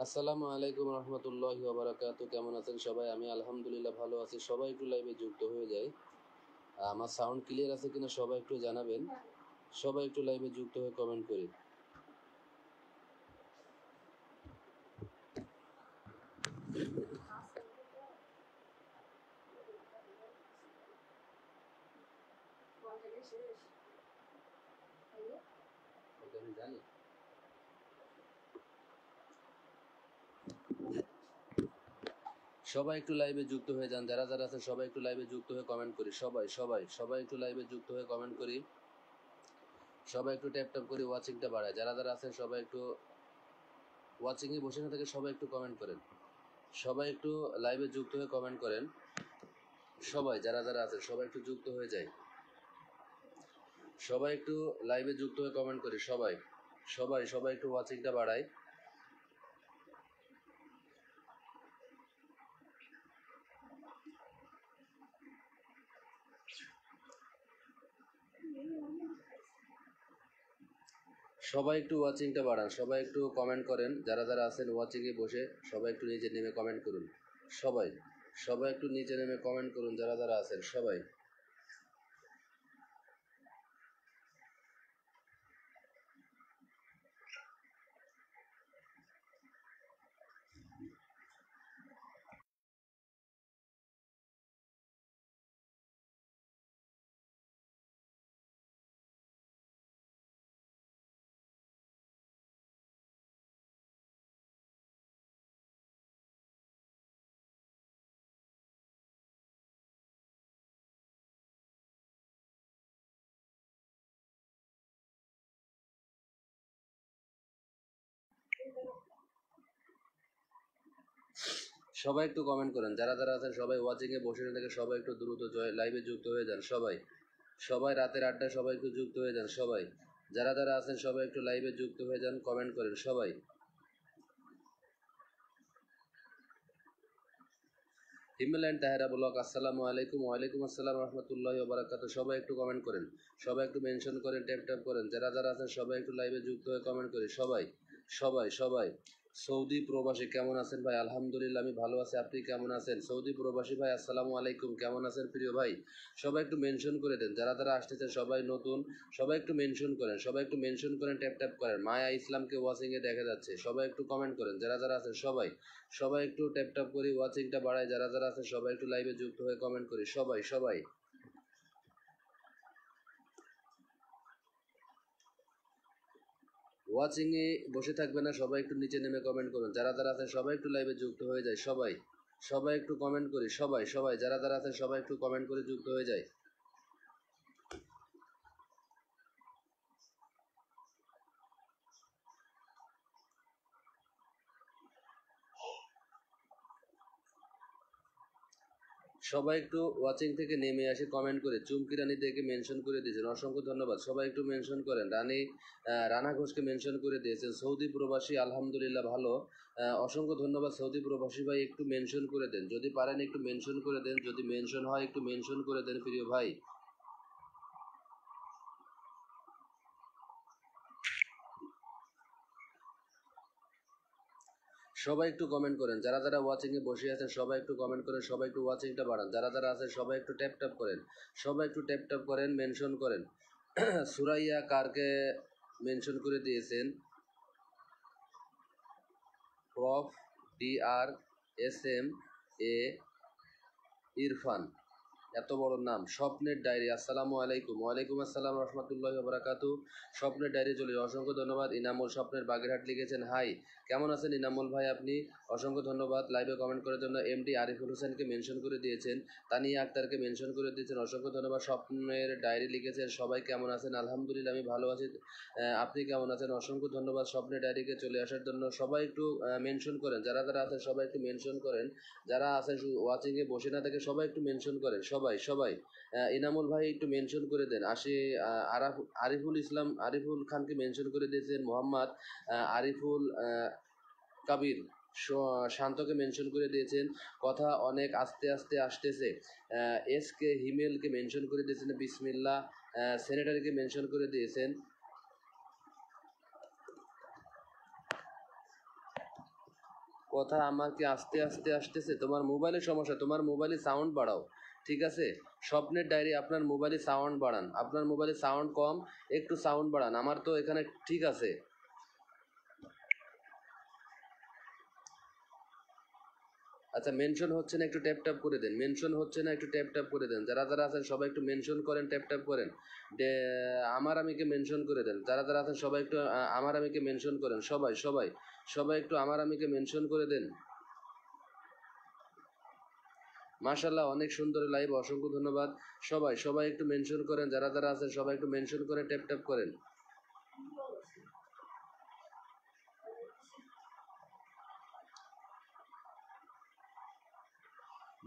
আসসালামু আলাইকুম রহমতুল্লাহি ওয়া বারাকাতুহু। কেমন আছেন সবাই? আমি আলহামদুলিল্লাহ ভালো আছি। সবাই একটু লাইভে যুক্ত হয়ে যায়। আমার সাউন্ড ক্লিয়ার আছে কিনা সবাই একটু জানাবেন। সবাই একটু লাইভে যুক্ত হয়ে কমেন্ট করি। আমি জানি সবাই একটু লাইভে যুক্ত হয়ে যান। যারা যারা আছে সবাই একটু লাইভে যুক্ত হয়ে কমেন্ট করি। সবাই সবাই সবাই একটু লাইভে যুক্ত হয়ে কমেন্ট করি। সবাই একটু ট্যাপ ট্যাপ করে ওয়াচিংটা বাড়ায়। যারা যারা আছেন সবাই একটু ওয়াচিংয়ে বসে না থেকে সবাই একটু কমেন্ট করেন। সবাই একটু লাইভে যুক্ত হয়ে কমেন্ট করেন। সবাই যারা যারা আছেন সবাই একটু যুক্ত হয়ে যায়। সবাই একটু লাইভে যুক্ত হয়ে কমেন্ট করি। সবাই সবাই সবাই একটু ওয়াচিংটা বাড়াই। সবাই একটু ওয়াচিংটা বাড়ান। সবাই একটু কমেন্ট করেন। যারা যারা আছেন ওয়াচিংয়ে বসে সবাই একটু নিচে নেমে কমেন্ট করুন। সবাই সবাই একটু নিচে নেমে কমেন্ট করুন। যারা যারা আছেন সবাই সবাই একটু কমেন্ট করেন। যারা যারা আছেন সবাই ওয়াচিংয়ে বসে না থেকে সবাই একটু দ্রুত লাইভে যুক্ত হয়ে যান। সবাই সবাই রাতের আড্ডায় সবাই একটু যুক্ত হয়ে যান। সবাই যারা যারা আছেন সবাই একটু লাইভে যুক্ত হয়ে যান, কমেন্ট করেন। সবাই হিমল্যান্ড তাহেরা ব্লক, আসসালামু আলাইকুম। ওয়ালাইকুম আসসালাম রহমতুল্লাহি ওয়া বারাকাতুহু। সবাই একটু কমেন্ট করেন। সবাই একটু মেনশন করেন, ট্যাপ ট্যাপ করেন। যারা যারা আছেন সবাই একটু লাইভে যুক্ত হয়ে কমেন্ট করি। সবাই সবাই সবাই সৌদি প্রবাসী কেমন আছেন ভাই? আলহামদুলিল্লাহ আমি ভালো আছি। আপনি কেমন আছেন? সৌদি প্রবাসী ভাই আসসালামু আলাইকুম, কেমন আছেন প্রিয় ভাই? সবাই একটু মেনশন করে দেন। যারা যারা আসতেছেন সবাই নতুন, সবাই একটু মেনশন করেন। সবাই একটু মেনশন করেন, ট্যাপ ট্যাপ করেন। মায়া ইসলামকে ওয়াচিংয়ে দেখা যাচ্ছে। সবাই একটু কমেন্ট করেন। যারা যারা আছেন সবাই সবাই একটু ট্যাপ ট্যাপ করি, ওয়াচিংটা বাড়ায়। যারা যারা আছে সবাই একটু লাইভে যুক্ত হয়ে কমেন্ট করি। সবাই সবাই ওয়াচিংয়ে বসে থাকবে না, সবাই একটু নিচে নেমে কমেন্ট করুন। যারা যারা আছে সবাই একটু লাইভে যুক্ত হয়ে যায়। সবাই সবাই একটু কমেন্ট করি। সবাই সবাই যারা যারা আছে সবাই একটু কমেন্ট করে যুক্ত হয়ে যায়। সবাই একটু ওয়াচিং থেকে নেমে আসে কমেন্ট করে। চুমকি রানী দেখে মেনশন করে দিয়েছেন, অসংখ্য ধন্যবাদ। সবাই একটু মেনশন করেন। রানা ঘোষকে মেনশন করে দিয়েছেন। সৌদি প্রবাসী আলহামদুলিল্লাহ ভালো, অসংখ্য ধন্যবাদ। সৌদি প্রবাসী ভাই একটু মেনশন করে দেন, যদি পারেন একটু মেনশন করে দেন। যদি মেনশন হয় একটু মেনশন করে দেন প্রিয় ভাই। সবাই একটু কমেন্ট করেন। যারা যারা ওয়াচিংয়ে বসে আছেন সবাই একটু কমেন্ট করেন। সবাই একটু ওয়াচিংটা বাড়ান। যারা যারা আছেন সবাই একটু ট্যাপ ট্যাপ করেন। সবাই একটু ট্যাপ ট্যাপ করেন, মেনশন করেন। সুরাইয়া কারকে মেনশন করে দিয়েছেন। প্রফ DRSM ইরফান, এত বড় নাম। স্বপ্নের ডায়েরি, আসসালামু আলাইকুম। ওয়ালাইকুম আসসালাম রহমতুল্লাহি ওয়া বারাকাতুহু। স্বপ্নের ডায়েরি চলে, অসংখ্য ধন্যবাদ। ইনামুল স্বপ্নের বাগেরহাট লিখেছেন হাই, কেমন আছেন ইনামুল ভাই আপনি? অসংখ্য ধন্যবাদ লাইভে কমেন্ট করার জন্য। MD আরিফুল হোসেনকে মেনশন করে দিয়েছেন। তানিয়া আক্তারকে মেনশন করে দিয়েছেন, অসংখ্য ধন্যবাদ। স্বপ্নের ডায়েরি লিখেছেন সবাই কেমন আছেন? আলহামদুলিল্লাহ আমি ভালো আছি। আপনি কেমন আছেন? অসংখ্য ধন্যবাদ স্বপ্নের ডায়েরিকে চলে আসার জন্য। সবাই একটু মেনশন করেন। যারা যারা আছেন সবাই একটু মেনশন করেন। যারা আছেন ওয়াচিংয়ে বসে না থেকে সবাই একটু মেনশন করেন। সবাই সবাই ইনামুল ভাই একটু মেনশন করে দেন। আরিফুল ইসলাম, আরিফুল খানকে মেনশন করে দিয়েছেন। মোহাম্মদ আরিফুল কাবির শান্তকে মেনশন করে দিয়েছেন। কথা অনেক আস্তে আস্তে আসতেছে। SK হিমেলকে মেনশন করে দিয়েছেন। বিসমিল্লাহ সেনেটারিকে মেনশন করে দিয়েছেন। কথা আমাকে আস্তে আস্তে আসতেছে। তোমার মোবাইলের সমস্যা, তোমার মোবাইলে সাউন্ড বাড়াও, ঠিক আছে? স্বপ্নের ডায়েরি আপনার মোবাইলে সাউন্ড বাড়ান, আপনার মোবাইলে সাউন্ড কম, একটু সাউন্ড বাড়ান। আমার তো এখানে ঠিক আছে। আচ্ছা, মেনশন হচ্ছে না, একটু ট্যাপ ট্যাপ করে দেন। মেনশন হচ্ছে না, একটু ট্যাপ ট্যাপ করে দেন। যারা যারা আছেন সবাই একটু মেনশন করেন, ট্যাপ ট্যাপ করেন। আমার আমিকে মেনশন করে দেন। যারা যারা আছেন সবাই একটু আমার আমিকে মেনশন করেন। সবাই সবাই সবাই একটু আমার আমিকে মেনশন করে দেন। মাশাল্লাহ, অনেক সুন্দর লাইভ, অসংখ্য ধন্যবাদ। সবাই সবাই একটু মেনশন করেন, যারা যারা আছেন সবাই একটু মেনশন করে ট্যাপ ট্যাপ করেন।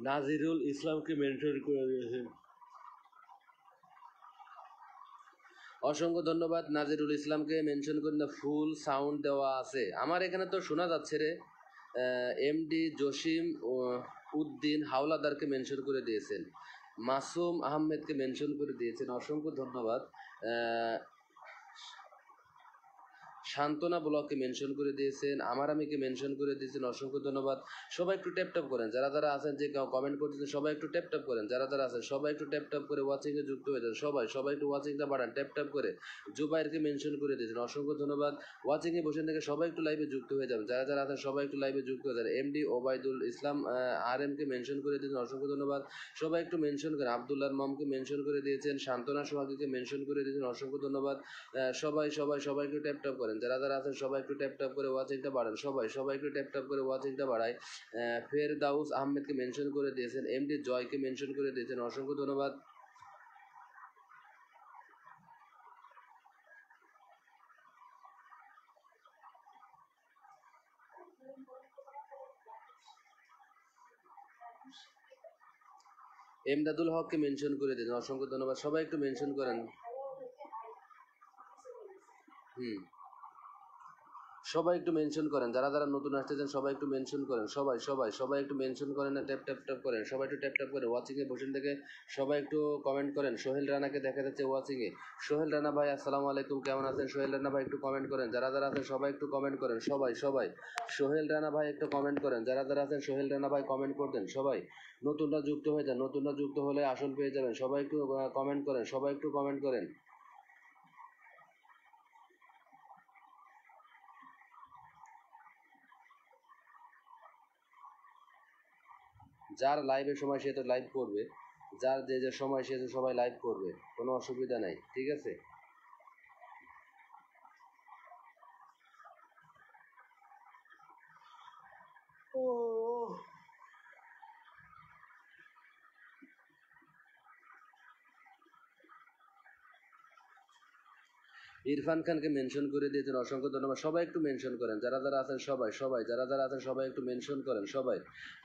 নাজিরুল ইসলামকে মেনশন করে দিয়েছেন, অসংখ্য ধন্যবাদ। নাজিরুল ইসলামকে মেনশন করে ফুল সাউন্ড দেওয়া আছে। আমার এখানে তো শোনা যাচ্ছে রে। এমডি জসিম উদ্দিন হাওলাদারকে মেনশন করে দিয়েছেন, মাসুম আহমেদকে মেনশন করে দিয়েছেন, অসংখ্য ধন্যবাদ। সান্ত্বনা ব্লককে মেনশন করে দিয়েছেন, আমার আমিকে মেনশন করে দিয়েছেন, অসংখ্য ধন্যবাদ। সবাই একটু ট্যাপ ট্যাপ করেন, যারা যারা আছেন যে কমেন্ট করতেছেন সবাই একটু ট্যাপ ট্যাপ করেন। যারা যারা আছেন সবাই একটু ট্যাপ ট্যাপ করে ওয়াচিংয়ে যুক্ত হয়ে যান। সবাই সবাই একটু ওয়াচিংটা বাড়ান, ট্যাপ ট্যাপ করে। জুবাইরকে মেনশন করে দিয়েছেন, অসংখ্য ধন্যবাদ। ওয়াচিংয়ে বসে থেকে সবাই একটু লাইভে যুক্ত হয়ে যাবেন। যারা যারা আছেন সবাই একটু লাইভে যুক্ত হয়ে যান। এমডি ওবায়দুল ইসলাম আর এমকে মেনশন করে দিয়েছেন, অসংখ্য ধন্যবাদ। সবাই একটু মেনশন করেন। আবদুল্লাহর মমকে মেনশন করে দিয়েছেন, সান্ত্বনা সোহাগীকে মেনশন করে দিয়েছেন, অসংখ্য ধন্যবাদ। সবাই সবাই সবাই একটু ট্যাপ ট্যাপ করেন। যারা যারা আছেন সবাই একটু ট্যাপ ট্যাপ করে ওয়াচিংটা বাড়ান। সবাই সবাই একটু ট্যাপ ট্যাপ করে ওয়াচিংটা বাড়ায়। ফেরদাউস আহমেদকে মেনশন করে দিয়েছেন, এমডি জয়কে মেনশন করে দিয়েছেন, অসংখ্য ধন্যবাদ। এমদাদুল হককে মেনশন করে দিয়েছেন, অসংখ্য ধন্যবাদ। সবাই একটু মেনশন করেন। সবাই একটু মেনশন করেন, যারা যারা নতুন আসতেছেন সবাই একটু মেনশন করেন। সবাই সবাই সবাই একটু মেনশন করেন, না ট্যাপ ট্যাপ ট্যাপ করেন। সবাই একটু ট্যাপ ট্যাপ করে ওয়াচিংয়ে বসেন থেকে সবাই একটু কমেন্ট করেন। সোহেল রানাকে দেখা যাচ্ছে ওয়াচিংয়ে। সোহেল রানা ভাই আসসালামু আলাইকুম, কেমন আছেন? সোহেল রানা ভাই একটু কমেন্ট করেন। যারা যারা আছেন সবাই একটু কমেন্ট করেন। সবাই সবাই সোহেল রানা ভাই একটু কমেন্ট করেন। যারা যারা আছেন সোহেল রানা ভাই কমেন্ট করতেন। সবাই নতুনরা যুক্ত হয়ে যান, নতুনরা যুক্ত হলে আসল পেয়ে যাবেন। সবাই একটু কমেন্ট করেন, সবাই একটু কমেন্ট করেন। যার লাইভের সময় সে তো লাইভ করবে, যার যে যে সময় সে সবাই লাইভ করবে, কোনো অসুবিধা নাই, ঠিক আছে? ইরফান খানকে মেনশন করে দিয়েছেন, অসংখ্য ধন্যবাদ। সবাই একটু মেনশন করেন, যারা যারা আছেন সবাই সবাই যারা যারা আছেন সবাই একটু মেনশন করেন। সবাই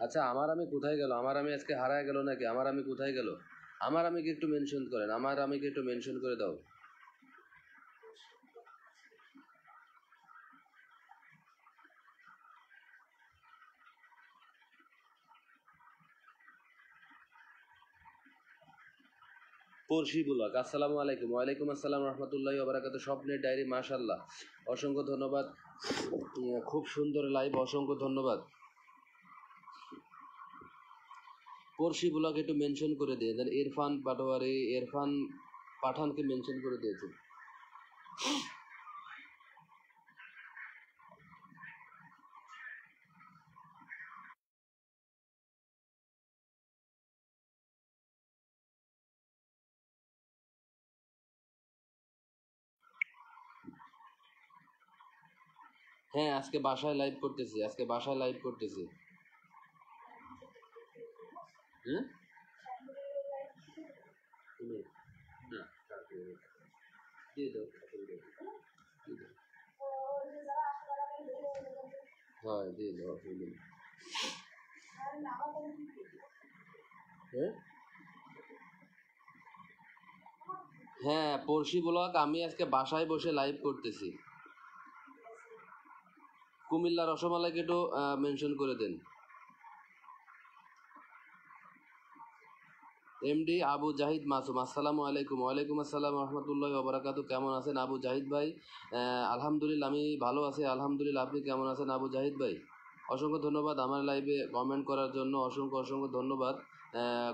আচ্ছা, আমার আমি কোথায় গেল? আমার আমি আজকে হারায় গেল নাকি? আমার আমি কোথায় গেল? আমার আমিকে একটু মেনশন করেন, আমার আমিকে একটু মেনশন করে দাও। পড়শি ব্লগ, আসসালামু আলাইকুম। ওয়ালাইকুম আসসালাম রহমতুল্লাহি ওয়া বারাকাতুহু। স্বপ্নের ডায়েরি, মাশাআল্লাহ, অসংখ্য ধন্যবাদ। খুব সুন্দর লাইভ, অসংখ্য ধন্যবাদ। পড়শি ব্লগ একটু মেনশন করে দিয়ে দেন। ইরফান পাটোয়ারি, ইরফান পাঠানকে মেনশন করে দিয়েছে। হ্যাঁ, আজকে বাসায় লাইভ করতেছি, আজকে বাসায় লাইভ করতেছি। হ্যাঁ, না, দিয়ে দাও, হ্যাঁ দিয়ে দাও, অসুবিধা নেই। হ্যাঁ হ্যাঁ, পড়শি ব্লগ আমি আজকে বাসায় বসে লাইভ করতেছি। কুমিল্লা রসমালাইকে একটু মেনশন করে দেন। এমডি আবু জাহিদ মাসুম, আসসালামু আলাইকুম। ওয়ালাইকুম আসসালাম রহমতুল্লাহি ওয়া বারাকাতুহু। কেমন আছেন আবু জাহিদ ভাই? আলহামদুলিল্লাহ, আমি ভালো আছি আলহামদুলিল্লাহ। আপনি কেমন আছেন আবু জাহিদ ভাই? অসংখ্য ধন্যবাদ আমার লাইভে কমেন্ট করার জন্য, অসংখ্য ধন্যবাদ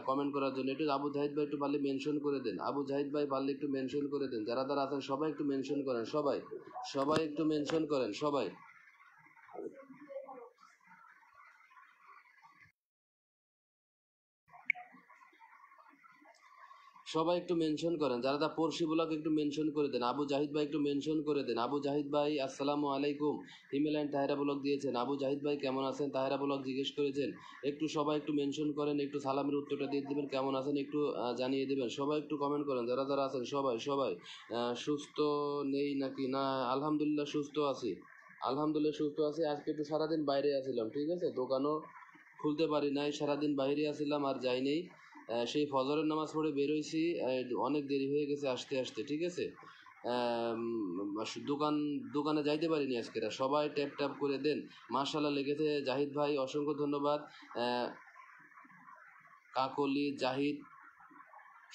কমেন্ট করার জন্য। একটু আবু জাহিদ ভাই একটু পারলে মেনশন করে দেন, আবু জাহিদ ভাই পারলে একটু মেনশন করে দেন, যারা যারা আছেন সবাই একটু মেনশন করেন, সবাই একটু মেনশন করেন, সবাই একটু মেনশন করেন, যারা যা পড়শি ব্লগ একটু মেনশন করে দেন, আবু জাহিদ ভাই একটু মেনশন করে দেন। আবু জাহিদ ভাই আসসালামু আলাইকুম, হিমেল তাহেরা ব্লগ দিয়েছেন। আবু জাহিদ ভাই কেমন আছেন, তাহেরা ব্লগ জিজ্ঞেস করেছেন। একটু সবাই একটু মেনশন করেন, একটু সালামের উত্তরটা দিয়ে দেবেন, কেমন আছেন একটু জানিয়ে দেবেন। সবাই একটু কমেন্ট করেন, যারা যারা আছেন সবাই সুস্থ নেই নাকি? না, আলহামদুলিল্লাহ সুস্থ আছি, আলহামদুলিল্লাহ সুস্থ আছি। আজকে একটু সারাদিন বাইরে আছিলাম, ঠিক আছে, দোকানও খুলতে পারি নাই, সারাদিন বাইরে আছিলাম আর যাই নেই। সেই ফজরের নামাজ পড়ে বেরোইছি, অনেক দেরি হয়ে গেছে আসতে আসতে, ঠিক আছে। দোকানে যাইতে পারিনি আজকে। সবাই ট্যাপ ট্যাপ করে দেন, মাশাআল্লাহ লেগেছে। জাহিদ ভাই অসংখ্য ধন্যবাদ, কাকলি জাহিদ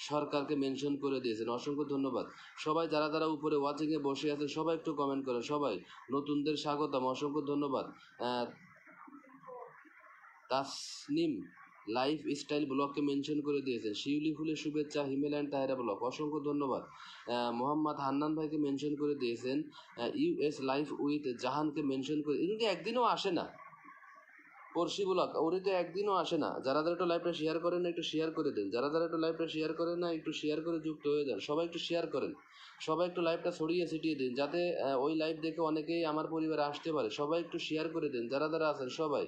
সরকারকে মেনশন করে দিয়েছেন, অসংখ্য ধন্যবাদ। সবাই যারা যারা উপরে ওয়াচিংয়ে বসে আছেন সবাই একটু কমেন্ট করেন, সবাই নতুনদের স্বাগতম, অসংখ্য ধন্যবাদ। তাসনিম লাইফ স্টাইল ব্লগকে মেনশন করে দিয়েছেন, শিউলি ফুলের শুভেচ্ছা হিমেল অ্যান্ড তাহেরা ব্লগ, অসংখ্য ধন্যবাদ। মোহাম্মদ হান্নান ভাইকে মেনশন করে দিয়েছেন, ইউএস লাইফ উইথ জাহানকে মেনশন করে, কিন্তু একদিনও আসে না পড়শি ব্লগ, ওরে তো একদিনও আসে না। যারা যারা একটু লাইভটা শেয়ার করেন না একটু শেয়ার করে দেন, যারা যারা একটু লাইভটা শেয়ার করেন না একটু শেয়ার করে যুক্ত হয়ে যান, সবাই একটু শেয়ার করেন, সবাই একটু লাইভটা ছড়িয়ে ছিটিয়ে দিন, যাতে ওই লাইভ দেখে অনেকেই আমার পরিবারে আসতে পারে। সবাই একটু শেয়ার করে দেন, যারা যারা আছেন সবাই।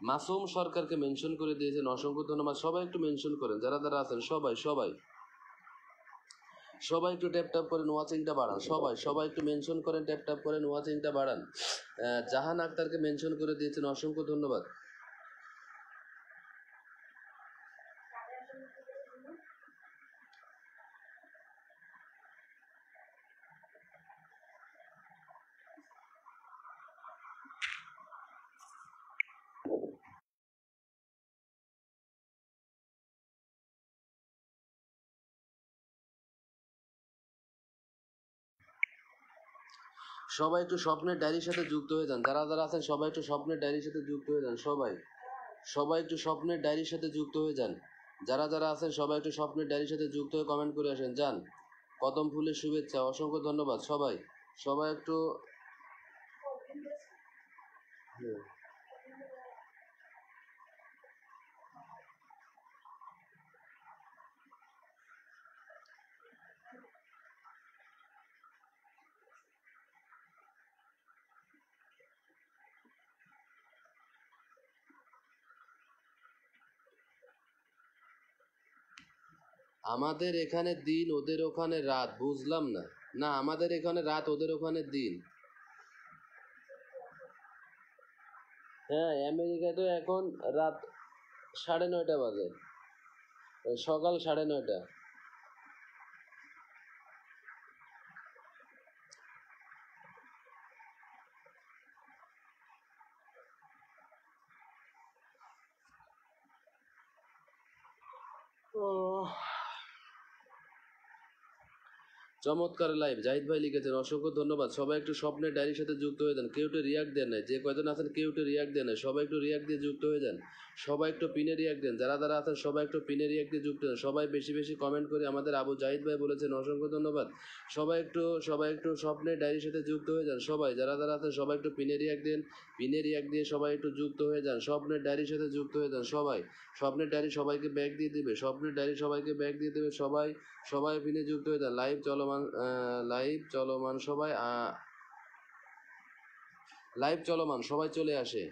মাসুম সরকারকে মেনশন করে দিয়েছেন, অসংখ্য ধন্যবাদ। সবাই একটু মেনশন করেন, যারা যারা আছেন সবাই একটু ট্যাপ ট্যাপ করেন, ওয়াচিংটা বাড়ান, সবাই একটু মেনশন করেন, ট্যাপ ট্যাপ করেন, ওয়াচিংটা বাড়ান। জাহান আক্তারকে মেনশন করে দিয়েছেন, অসংখ্য ধন্যবাদ। সবাই একটু স্বপ্নের ডায়েরির সাথে যুক্ত হয়ে যান, যারা যারা আছেন সবাই একটু স্বপ্নের ডায়েরির সাথে যুক্ত হয়ে যান, সবাই একটু স্বপ্নের ডায়েরির সাথে যুক্ত হয়ে যান, যারা যারা আছেন সবাই একটু স্বপ্নের ডায়েরির সাথে যুক্ত হয়ে কমেন্ট করে আসেন। যান, কদম ফুলের শুভেচ্ছা, অসংখ্য ধন্যবাদ। সবাই একটু আমাদের এখানে দিন ওদের ওখানে রাত, বুঝলাম না। না, আমাদের এখানে রাত ওদের ওখানে দিন। হ্যাঁ, আমেরিকায় তো এখন রাত 9:30 বাজে, সকাল 9:30। চমৎকার লাইভ, জাহিদ ভাই লিখেছেন, অসংখ্য ধন্যবাদ। সবাই একটু স্বপ্নের ডায়েরির সাথে যুক্ত হয়ে যান, কেউ একটু রিয়াক্ট দেন নাই, যে কয়জন আছেন কেউ একটু রিয়াক্ট দেন নাই, সবাই একটু রিয়াক্ট দিয়ে যুক্ত হয়ে যান, সবাই একটু পিনে রিয়াক্ট দেন, যারা যারা আছেন সবাই একটু পিনে রিয়াক্ট দিয়ে যুক্ত হন, সবাই বেশি বেশি কমেন্ট করে আমাদের আবু জাহিদ ভাই বলেছেন, অসংখ্য ধন্যবাদ। সবাই একটু স্বপ্নের ডায়েরির সাথে যুক্ত হয়ে যান, সবাই যারা যারা আছেন সবাই একটু পিনে রিয়াক্ট দেন, পিনে রিয়াক্ট দিয়ে সবাই একটু যুক্ত হয়ে যান, স্বপ্নের ডায়েরির সাথে যুক্ত হয়ে যান, সবাই স্বপ্নের ডায়েরি সবাইকে ব্যাগ দিয়ে দিবে, স্বপ্নের ডায়েরি সবাইকে ব্যাগ দিয়ে দেবে, সবাই পিনে যুক্ত হয়ে যান। লাইভ চলমান লাইভ চলমান, সবাই চলে আসে।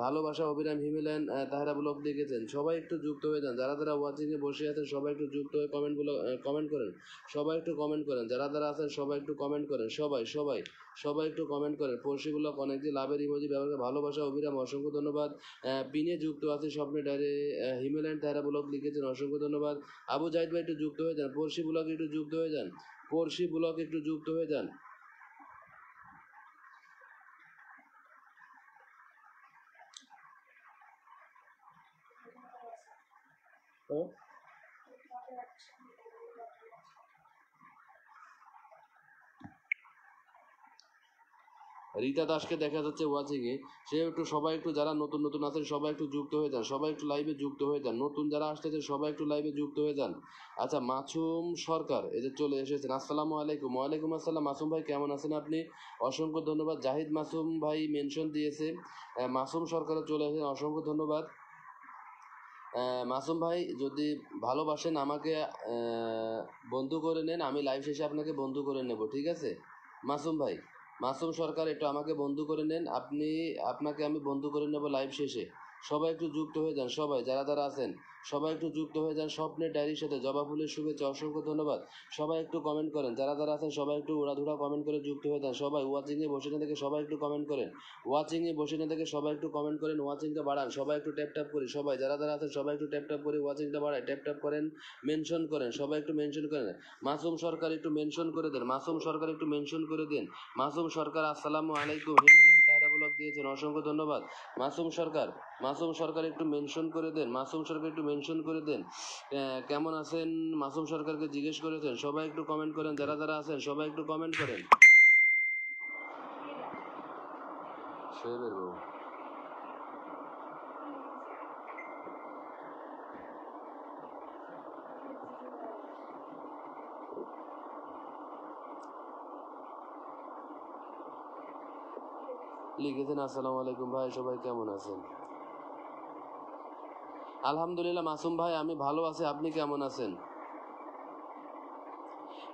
ভালোবাসা অভিরাম হিমেলায়ন তাহেরা ব্লগ দেখেছেন, সবাই একটু যুক্ত হয়ে যান, যারা যারা ওয়াচিংয়ে বসে আছেন সবাই একটু যুক্ত হয়ে কমেন্ট করেন, সবাই একটু কমেন্ট করেন, যারা যারা আছেন সবাই একটু কমেন্ট করেন, সবাই একটু কমেন্ট করেন। পড়শি ব্লগ অনেক যে লাভের ইমোজি ব্যবহার, ভালোবাসা অভিরাম অসংখ্য ধন্যবাদ। পিনে যুক্ত আছে স্বপ্নের ডায়েরি হিমেলায়ন তাহেরা ব্লগ লিখেছেন, অসংখ্য ধন্যবাদ। আবু জাহিদ ভাই একটু যুক্ত হয়ে যান, পড়শি ব্লগ একটু যুক্ত হয়ে যান, পড়শি ব্লগ একটু যুক্ত হয়ে যান। রীতা দাসকে দেখা যাচ্ছে ওয়াচিংয়ে, সে একটু সবাই একটু যারা নতুন নতুন আছেন সবাই একটু যুক্ত হয়ে যান, সবাই একটু লাইভে যুক্ত হয়ে যান, নতুন যারা আসতেছেন সবাই একটু লাইভে যুক্ত হয়ে যান। আচ্ছা, মাসুম সরকার এই যে চলে এসেছেন, আসসালামু আলাইকুম। ওয়ালাইকুম আসসালাম। মাসুম ভাই কেমন আছেন আপনি? অসংখ্য ধন্যবাদ। জাহিদ মাসুম ভাই মেনশন দিয়েছে, মাসুম সরকারও চলে এসেছেন, অসংখ্য ধন্যবাদ। মাসুম ভাই যদি ভালোবাসেন আমাকে বন্ধু করে নেন, আমি লাইভ শেষে আপনাকে বন্ধু করে নেব, ঠিক আছে মাসুম ভাই? মাসুম সরকার একটু আমাকে বন্ধু করে নেন, আপনাকে আমি বন্ধু করে নেব লাইভ শেষে। সবাই একটু যুক্ত হয়ে যান, সবাই যারা যারা আছেন সবাই একটু যুক্ত হয়ে যান স্বপ্নের ডায়েরির সাথে। জবা ফুলের শুভেচ্ছা, অসংখ্য ধন্যবাদ। সবাই একটু কমেন্ট করেন, যারা যারা আছেন সবাই একটু উড়াধুরা কমেন্ট করে যুক্ত হয়ে যান। সবাই ওয়াচিংয়ে বসে না থেকে সবাই একটু কমেন্ট করেন, ওয়াচিংয়ে বসে না থেকে সবাই একটু কমেন্ট করেন, ওয়াচিংটা বাড়ান, সবাই একটু ট্যাপ ট্যাপ করি, সবাই যারা যারা আছেন সবাই একটু ট্যাপ ট্যাপ করে ওয়াচিংটা বাড়ায়, ট্যাপ ট্যাপ করেন, মেনশন করেন, সবাই একটু মেনশন করেন। মাসুম সরকার একটু মেনশন করে দেন, মাসুম সরকার একটু মেনশন করে দেন। মাসুম সরকার আসসালামু আলাইকুম, হিমেলায়ন তাহরা ব্লগ দিয়েছেন, অসংখ্য ধন্যবাদ। মাসুম সরকার একটু মেনশন করে দেন, মাসুম সরকার একটু মেনশন করে দেন। কেমন আছেন মাসুম সরকারকে জিজ্ঞেস করেছেন, সবাই একটু কমেন্ট করেন, যারা যারা আছেন সবাই একটু কমেন্ট করেন। শোয়েবের বউ লিখেছেন, আসসালামু আলাইকুম ভাই, সবাই কেমন আছেন? আলহামদুলিল্লাহ মাসুম ভাই, আমি ভালো আছি, আপনি কেমন আছেন?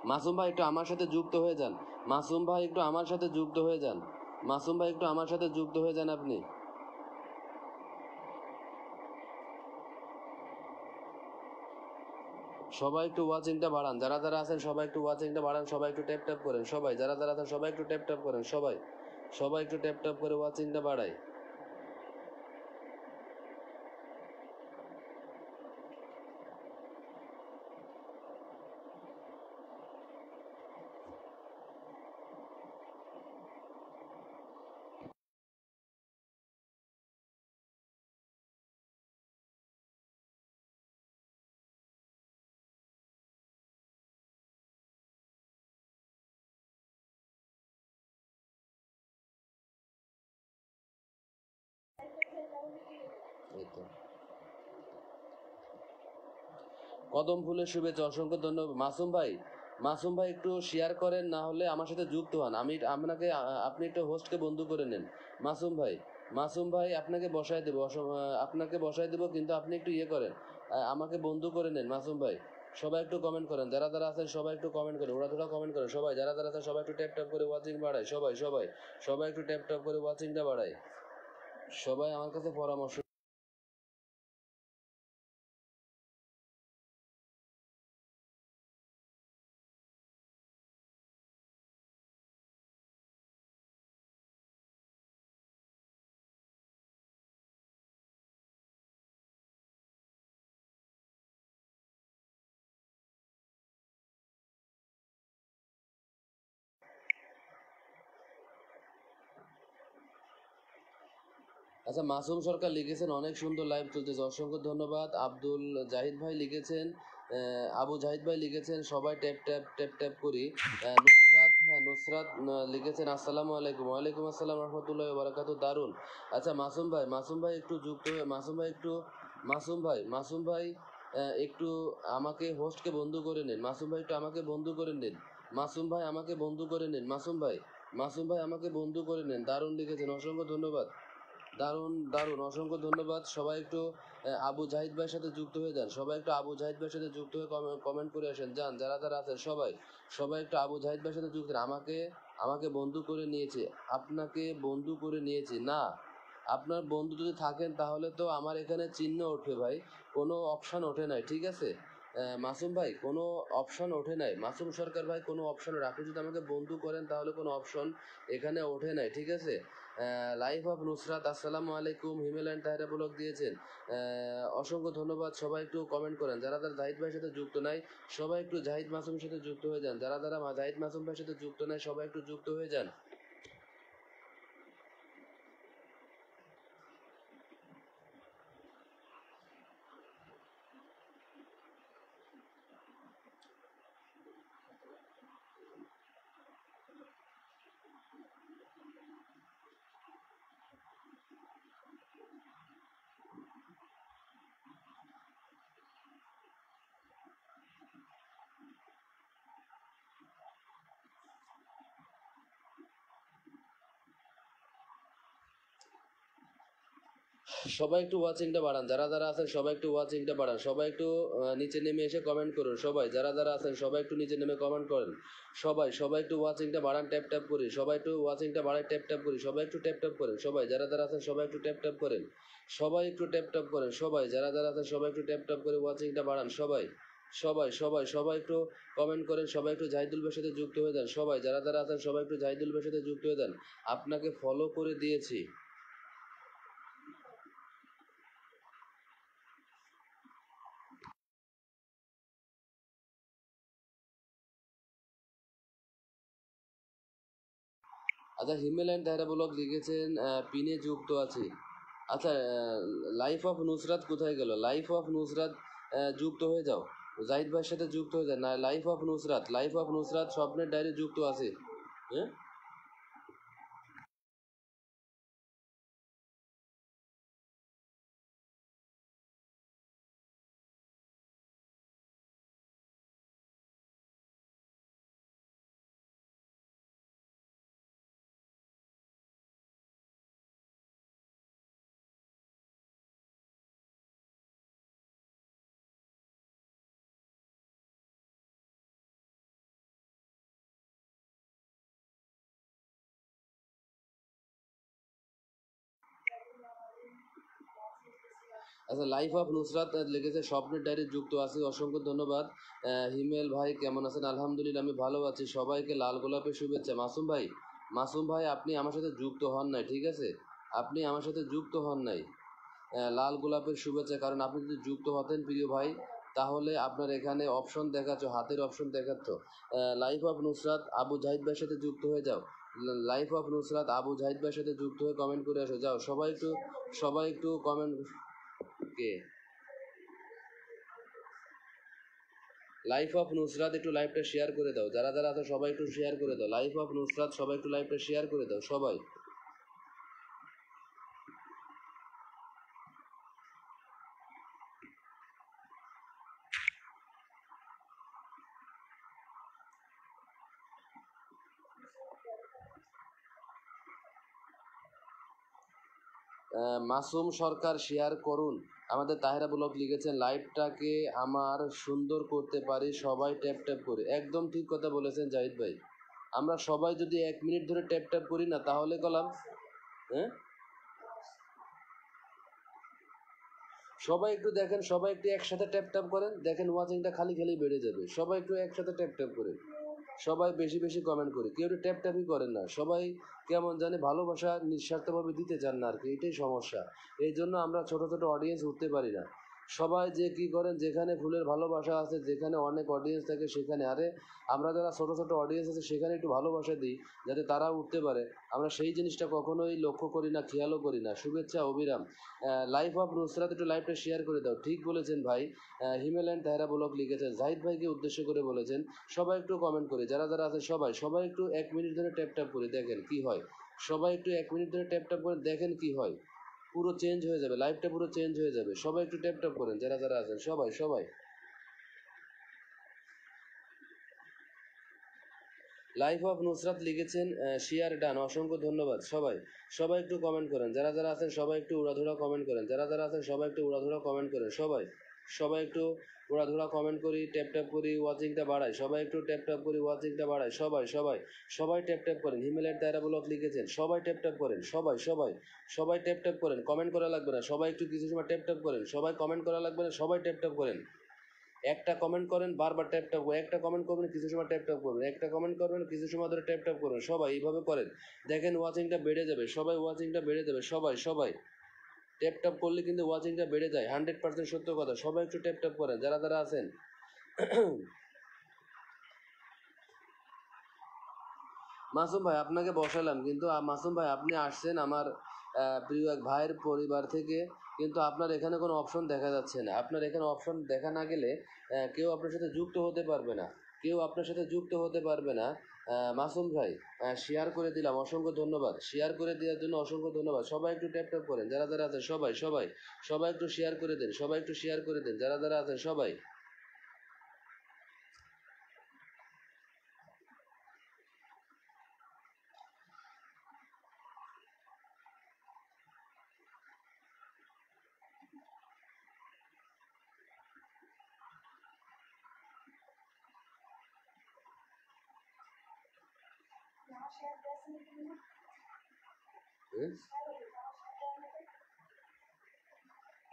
মাসুম ভাই একটু আমার সাথে যুক্ত হয়ে যান, মাসুম ভাই একটু আমার সাথে যুক্ত হয়ে যান, মাসুম ভাই একটু আমার সাথে যুক্ত হয়ে যান আপনি। সবাই একটু ওয়াচিংটা বাড়ান, যারা যারা আছেন সবাই একটু ওয়াচিংটা বাড়ান, সবাই একটু ট্যাপ ট্যাপ করেন, সবাই যারা যারা আছেন সবাই একটু ট্যাপ ট্যাপ করেন, সবাই সবাই একটু ট্যাপ ট্যাপ করে ওয়াচিংটা বাড়াই। এই তো কদম ফুলের শুভেচ্ছা, অসংখ্য ধন্যবাদ। মাসুম ভাই একটু শেয়ার করেন, না হলে আমার সাথে যুক্ত হন, আপনি একটু হোস্টকে বন্ধু করে নেন। মাসুম ভাই আপনাকে বসায় দেবো, আপনাকে বসায় দেবো, কিন্তু আপনি একটু ইয়ে করেন, আমাকে বন্ধু করে নেন মাসুম ভাই। সবাই একটু কমেন্ট করেন, যারা যারা আছেন সবাই একটু কমেন্ট করেন, ওরা তোরা কমেন্ট করেন, সবাই যারা যারা আছেন সবাই একটু ট্যাপ ট্যাপ করে ওয়াচিং বাড়ায়, সবাই একটু ট্যাপ ট্যাপ করে ওয়াচিংটা বাড়ায়। সবাই আমার কাছে পরামর্শ। আচ্ছা, মাসুম সরকার লিখেছেন অনেক সুন্দর লাইভ চলতেছে, অসংখ্য ধন্যবাদ। আব্দুল জাহিদ ভাই লিখেছেন, আবু জাহিদ ভাই লিখেছেন, সবাই ট্যাপ ট্যাপ ট্যাপ ট্যাপ করি। নুসরাত লিখেছেন, আসসালামু আলাইকুম। ওয়ালাইকুম আসসালাম রহমতুল্লাহ বারাকাতু, দারুন। আচ্ছা মাসুম ভাই একটু যুক্ত হয়ে, মাসুম ভাই একটু আমাকে হোস্টকে বন্ধু করে নিন, মাসুম ভাই একটু আমাকে বন্ধু করে নিন, মাসুম ভাই আমাকে বন্ধু করে নিন, মাসুম ভাই আমাকে বন্ধু করে নিন। দারুণ লিখেছেন, অসংখ্য ধন্যবাদ, দারুণ দারুণ, অসংখ্য ধন্যবাদ। সবাই একটু আবু জাহিদ ভাইয়ের সাথে যুক্ত হয়ে যান, সবাই একটু আবু জাহিদ ভাইয়ের সাথে যুক্ত হয়ে কমেন্ট করে আসেন, যান যারা যারা আছেন সবাই একটু আবু জাহিদ ভাইয়ের সাথে যুক্ত হন। আমাকে বন্ধু করে নিয়েছে, আপনাকে বন্ধু করে নিয়েছে না, আপনার বন্ধু যদি থাকেন তাহলে তো আমার এখানে চিহ্ন ওঠে ভাই, কোনো অপশান ওঠে নাই, ঠিক আছে মাসুম ভাই, কোনো অপশন ওঠে নাই, মাসুম সরকার ভাই কোনো অপশন, আপনি যদি আমাকে বন্ধু করেন তাহলে কোনো অপশন এখানে ওঠে নাই, ঠিক আছে। লাইফ অফ নুসরাত, আসসালামু আলাইকুম, হিমেলায়ন তাহেরা ব্লগ দিয়েছেন, অসংখ্য ধন্যবাদ। সবাই একটু কমেন্ট করেন, যারা যারা জাহিদ ভাইয়ের সাথে যুক্ত নাই সবাই একটু জাহিদ মাসুমের সাথে যুক্ত হয়ে যান, যারা যারা জাহিদ মাসুম ভাইয়ের সাথে যুক্ত নাই সবাই একটু যুক্ত হয়ে যান। সবাই একটু ওয়াচিংটা বাড়ান, যারা যারা আছেন সবাই একটু ওয়াচিংটা বাড়ান, সবাই একটু নিচে নেমে এসে কমেন্ট করুন, সবাই যারা যারা আছেন সবাই একটু নিচে নেমে কমেন্ট করেন, সবাই সবাই একটু ওয়াচিংটা বাড়ান, ট্যাপ ট্যাপ করি, সবাই একটু ওয়াচিংটা বাড়ায় ট্যাপ ট্যাপ করি, সবাই একটু ট্যাপ ট্যাপ করেন, সবাই যারা যারা আছেন সবাই একটু ট্যাপ ট্যাপ করেন, সবাই একটু ট্যাপ ট্যাপ করেন, সবাই যারা যারা আছেন সবাই একটু ট্যাপ ট্যাপ করে ওয়াচিংটা বাড়ান, সবাই সবাই সবাই সবাই একটু কমেন্ট করেন, সবাই একটু জাহিদুল ভাইয়ের সাথে যুক্ত হয়ে যান, সবাই যারা যারা আছেন সবাই একটু জাহিদুল ভাইয়ের সাথে যুক্ত হয়ে যান, আপনাকে ফলো করে দিয়েছি। আচ্ছা, হিমেলাইন তাহেরা ব্লগ লিখেছেন পিনে যুক্ত আছে। আচ্ছা, লাইফ অফ নুসরাত কোথায় গেল? লাইফ অফ নুসরাত যুক্ত হয়ে যাও, জাহিদ ভাইয়ের সাথে যুক্ত হয়ে যায় না। Life of Nusrat, life of Nusrat স্বপ্নের ডায়েরি যুক্ত আছে। হ্যাঁ, আচ্ছা, লাইফ অফ নুসরাত লিখেছে স্বপ্নের ডায়েরি যুক্ত আছে, অসংখ্য ধন্যবাদ। হিমেল ভাই কেমন আছেন? আলহামদুলিল্লাহ, আমি ভালো আছি, সবাইকে লাল গোলাপের শুভেচ্ছা। মাসুম ভাই, মাসুম ভাই আপনি আমার সাথে যুক্ত হন নাই, ঠিক আছে? আপনি আমার সাথে যুক্ত হন নাই। লাল গোলাপের শুভেচ্ছা, কারণ আপনি যদি যুক্ত হতেন প্রিয় ভাই, তাহলে আপনার এখানে অপশন দেখাচ্ছ, হাতের অপশন দেখাচ্ছ লাইফ অফ নুসরাত আবু জাহিদ ভাইয়ের সাথে যুক্ত হয়ে যাও। লাইফ অফ নুসরাত আবু জাহিদ ভাইয়ের সাথে যুক্ত হয়ে কমেন্ট করে আসো, যাও সবাই একটু comment. K? Life of Nusrat একটু লাইভটা শেয়ার করে দাও, যারা যারা আছে সবাই একটু শেয়ার করে দাও। লাইফ অফ নুসরাত সবাই একটু লাইভটা শেয়ার করে দাও, সবাই। মাসুম সরকার শেয়ার করুন। আমাদের তাহেরা ব্লগ লিখেছেন লাইভটাকে আমার সুন্দর করতে পারি সবাই ট্যাপ ট্যাপ করে। একদম ঠিক কথা বলেছেন জাহিদ ভাই, আমরা সবাই যদি 1 মিনিট ধরে ট্যাপ ট্যাপ করি না তাহলে কলাম। হ্যাঁ, সবাই একটু দেখেন, সবাই একটু একসাথে ট্যাপ ট্যাপ করেন, দেখেন ওয়াচিংটা খালি খালি বেড়ে যাবে। সবাই একটু একসাথে ট্যাপ ট্যাপ করেন, সবাই বেশি বেশি কমেন্ট করে, কেউ একটু ট্যাপ ট্যাপই করেন না, সবাই কেমন জানে ভালোবাসা নিঃস্বার্থভাবে দিতে চান না আর কি, এটাই সমস্যা। এই জন্য আমরা ছোট ছোট অডিয়েন্স উঠতে পারি না। সবাই যে কি করেন, যেখানে ফুলের ভালোবাসা আছে, যেখানে অনেক অডিয়েন্স থাকে সেখানে, আরে আমরা যারা ছোট ছোট অডিয়েন্স আছে সেখানে একটু ভালোবাসা দিই যাতে তারা উঠতে পারে, আমরা সেই জিনিসটা কখনোই লক্ষ্য করি না, খেয়ালও করি না। শুভেচ্ছা অবিরাম। লাইফ অফ নুসরাত একটু লাইভটা শেয়ার করে দাও। ঠিক বলেছেন ভাই। হিমেল্যান্ড তাহেরা ব্লগ লিখেছেন, জাহিদ ভাইকে উদ্দেশ্য করে বলেছেন। সবাই একটু কমেন্ট করে, যারা যারা আছে সবাই সবাই একটু 1 মিনিট ধরে ট্যাপ ট্যাপ করে দেখেন কি হয়। সবাই একটু 1 মিনিট ধরে ট্যাপ ট্যাপ করে দেখেন কি হয়, পুরো চেঞ্জ হয়ে যাবে, লাইফটা পুরো চেঞ্জ হয়ে যাবে। সবাই একটু ট্যাপ ট্যাপ করেন, যারা যারা আছেন সবাই সবাই। লাইফ অফ নুসরাত লিখেছেন শেয়ার ডান, অসংখ্য ধন্যবাদ। সবাই সবাই একটু কমেন্ট করেন, যারা যারা আছেন সবাই একটু উড়াধুরা কমেন্ট করেন, যারা যারা আছেন সবাই একটু উড়াধুরা কমেন্ট করেন, সবাই সবাই একটু উড়াধুরা কমেন্ট করি, ট্যাপ ট্যাপ করি, ওয়াচিংটা বাড়াই, সবাই একটু ট্যাপ ট্যাপ করি, ওয়াচিংটা বাড়াই, সবাই সবাই সবাই ট্যাপ ট্যাপ করেন। হিমেলের তারা ব্লগ লিখেছেন, সবাই ট্যাপ ট্যাপ করেন, সবাই সবাই সবাই ট্যাপ ট্যাপ করেন, কমেন্ট করা লাগবে না, সবাই একটু কিছু সময় ট্যাপ ট্যাপ করেন, সবাই কমেন্ট করা লাগবে না, সবাই ট্যাপ ট্যাপ করেন। একটা কমেন্ট করেন, বারবার ট্যাপ ট্যাপ করবেন, একটা কমেন্ট করবেন, কিছু সময় ট্যাপ ট্যাপ করবেন, একটা কমেন্ট করবেন, কিছু সময় ধরে ট্যাপ ট্যাপ করবেন, সবাই এইভাবে করেন। দেখেন ওয়াচিংটা বেড়ে যাবে, সবাই ওয়াচিংটা বেড়ে যাবে, সবাই সবাই ট্যাপ ট্যাপ করলে কিন্তু ওয়াচিংটা বেড়ে যায়, 100% সত্য কথা। সবাই একটু ট্যাপ ট্যাপ করেন, যারা যারা আছেন। মাসুম ভাই আপনাকে বসালাম, কিন্তু মাসুম ভাই আপনি আসছেন আমার প্রিয় এক ভাইয়ের পরিবার থেকে, কিন্তু আপনার এখানে কোনো অপশন দেখা যাচ্ছে না। আপনার এখানে অপশন দেখা না গেলে কেউ আপনার সাথে যুক্ত হতে পারবে না, কেউ আপনার সাথে যুক্ত হতে পারবে না। মাসুম ভাই শেয়ার করে দিলাম, অসংখ্য ধন্যবাদ। শেয়ার করে দেওয়ার জন্য অসংখ্য ধন্যবাদ। সবাই একটু ট্যাপ ট্যাপ করেন, যারা যারা আছেন সবাই সবাই সবাই একটু শেয়ার করে দেন, সবাই একটু শেয়ার করে দেন, যারা যারা আছেন সবাই।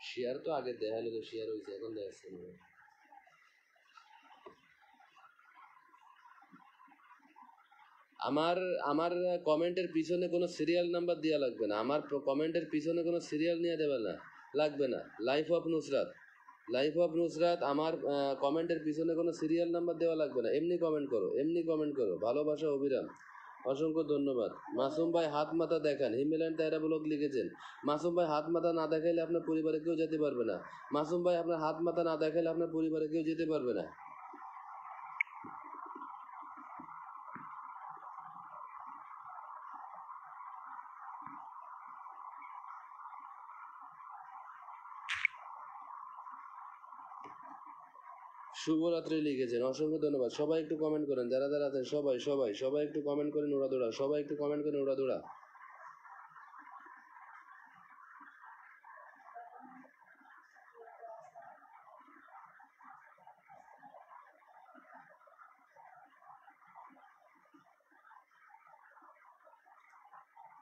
শেয়ার তো আগে দেখা লোক শেয়ার হয়েছে, এখন দেখাচ্ছে না। আমার আমার কমেন্টের পিছনে কোনো সিরিয়াল নাম্বার দেওয়া লাগবে না, আমার কমেন্টের পিছনে কোনো সিরিয়াল নিয়ে দেবে না, লাগবে না। Life of Nusrat, life of Nusrat, আমার কমেন্টের পিছনে কোনো সিরিয়াল নাম্বার দেওয়া লাগবে না, এমনি কমেন্ট করো, এমনি কমেন্ট করো। ভালোবাসা অবিরাম, অসংখ্য ধন্যবাদ। মাসুম ভাই হাত মাথা দেখান, হিমেল্যান্ড তাইরা ব্লগ লিখেছেন। মাসুম ভাই হাত মাথা না দেখাইলে আপনার পরিবারে কেউ যেতে পারবে না। মাসুম ভাই আপনার হাত মাথা না দেখাইলে আপনার পরিবারে কেউ যেতে পারবে না। শুভরাত্রি লিখেছেন, অসংখ্য ধন্যবাদ। সবাই একটু কমেন্ট করেন, যারা যারা আছেন সবাই সবাই সবাই একটু কমেন্ট করেন উড়াদোড়া, সবাই একটু কমেন্ট করেন উড়াদোড়া।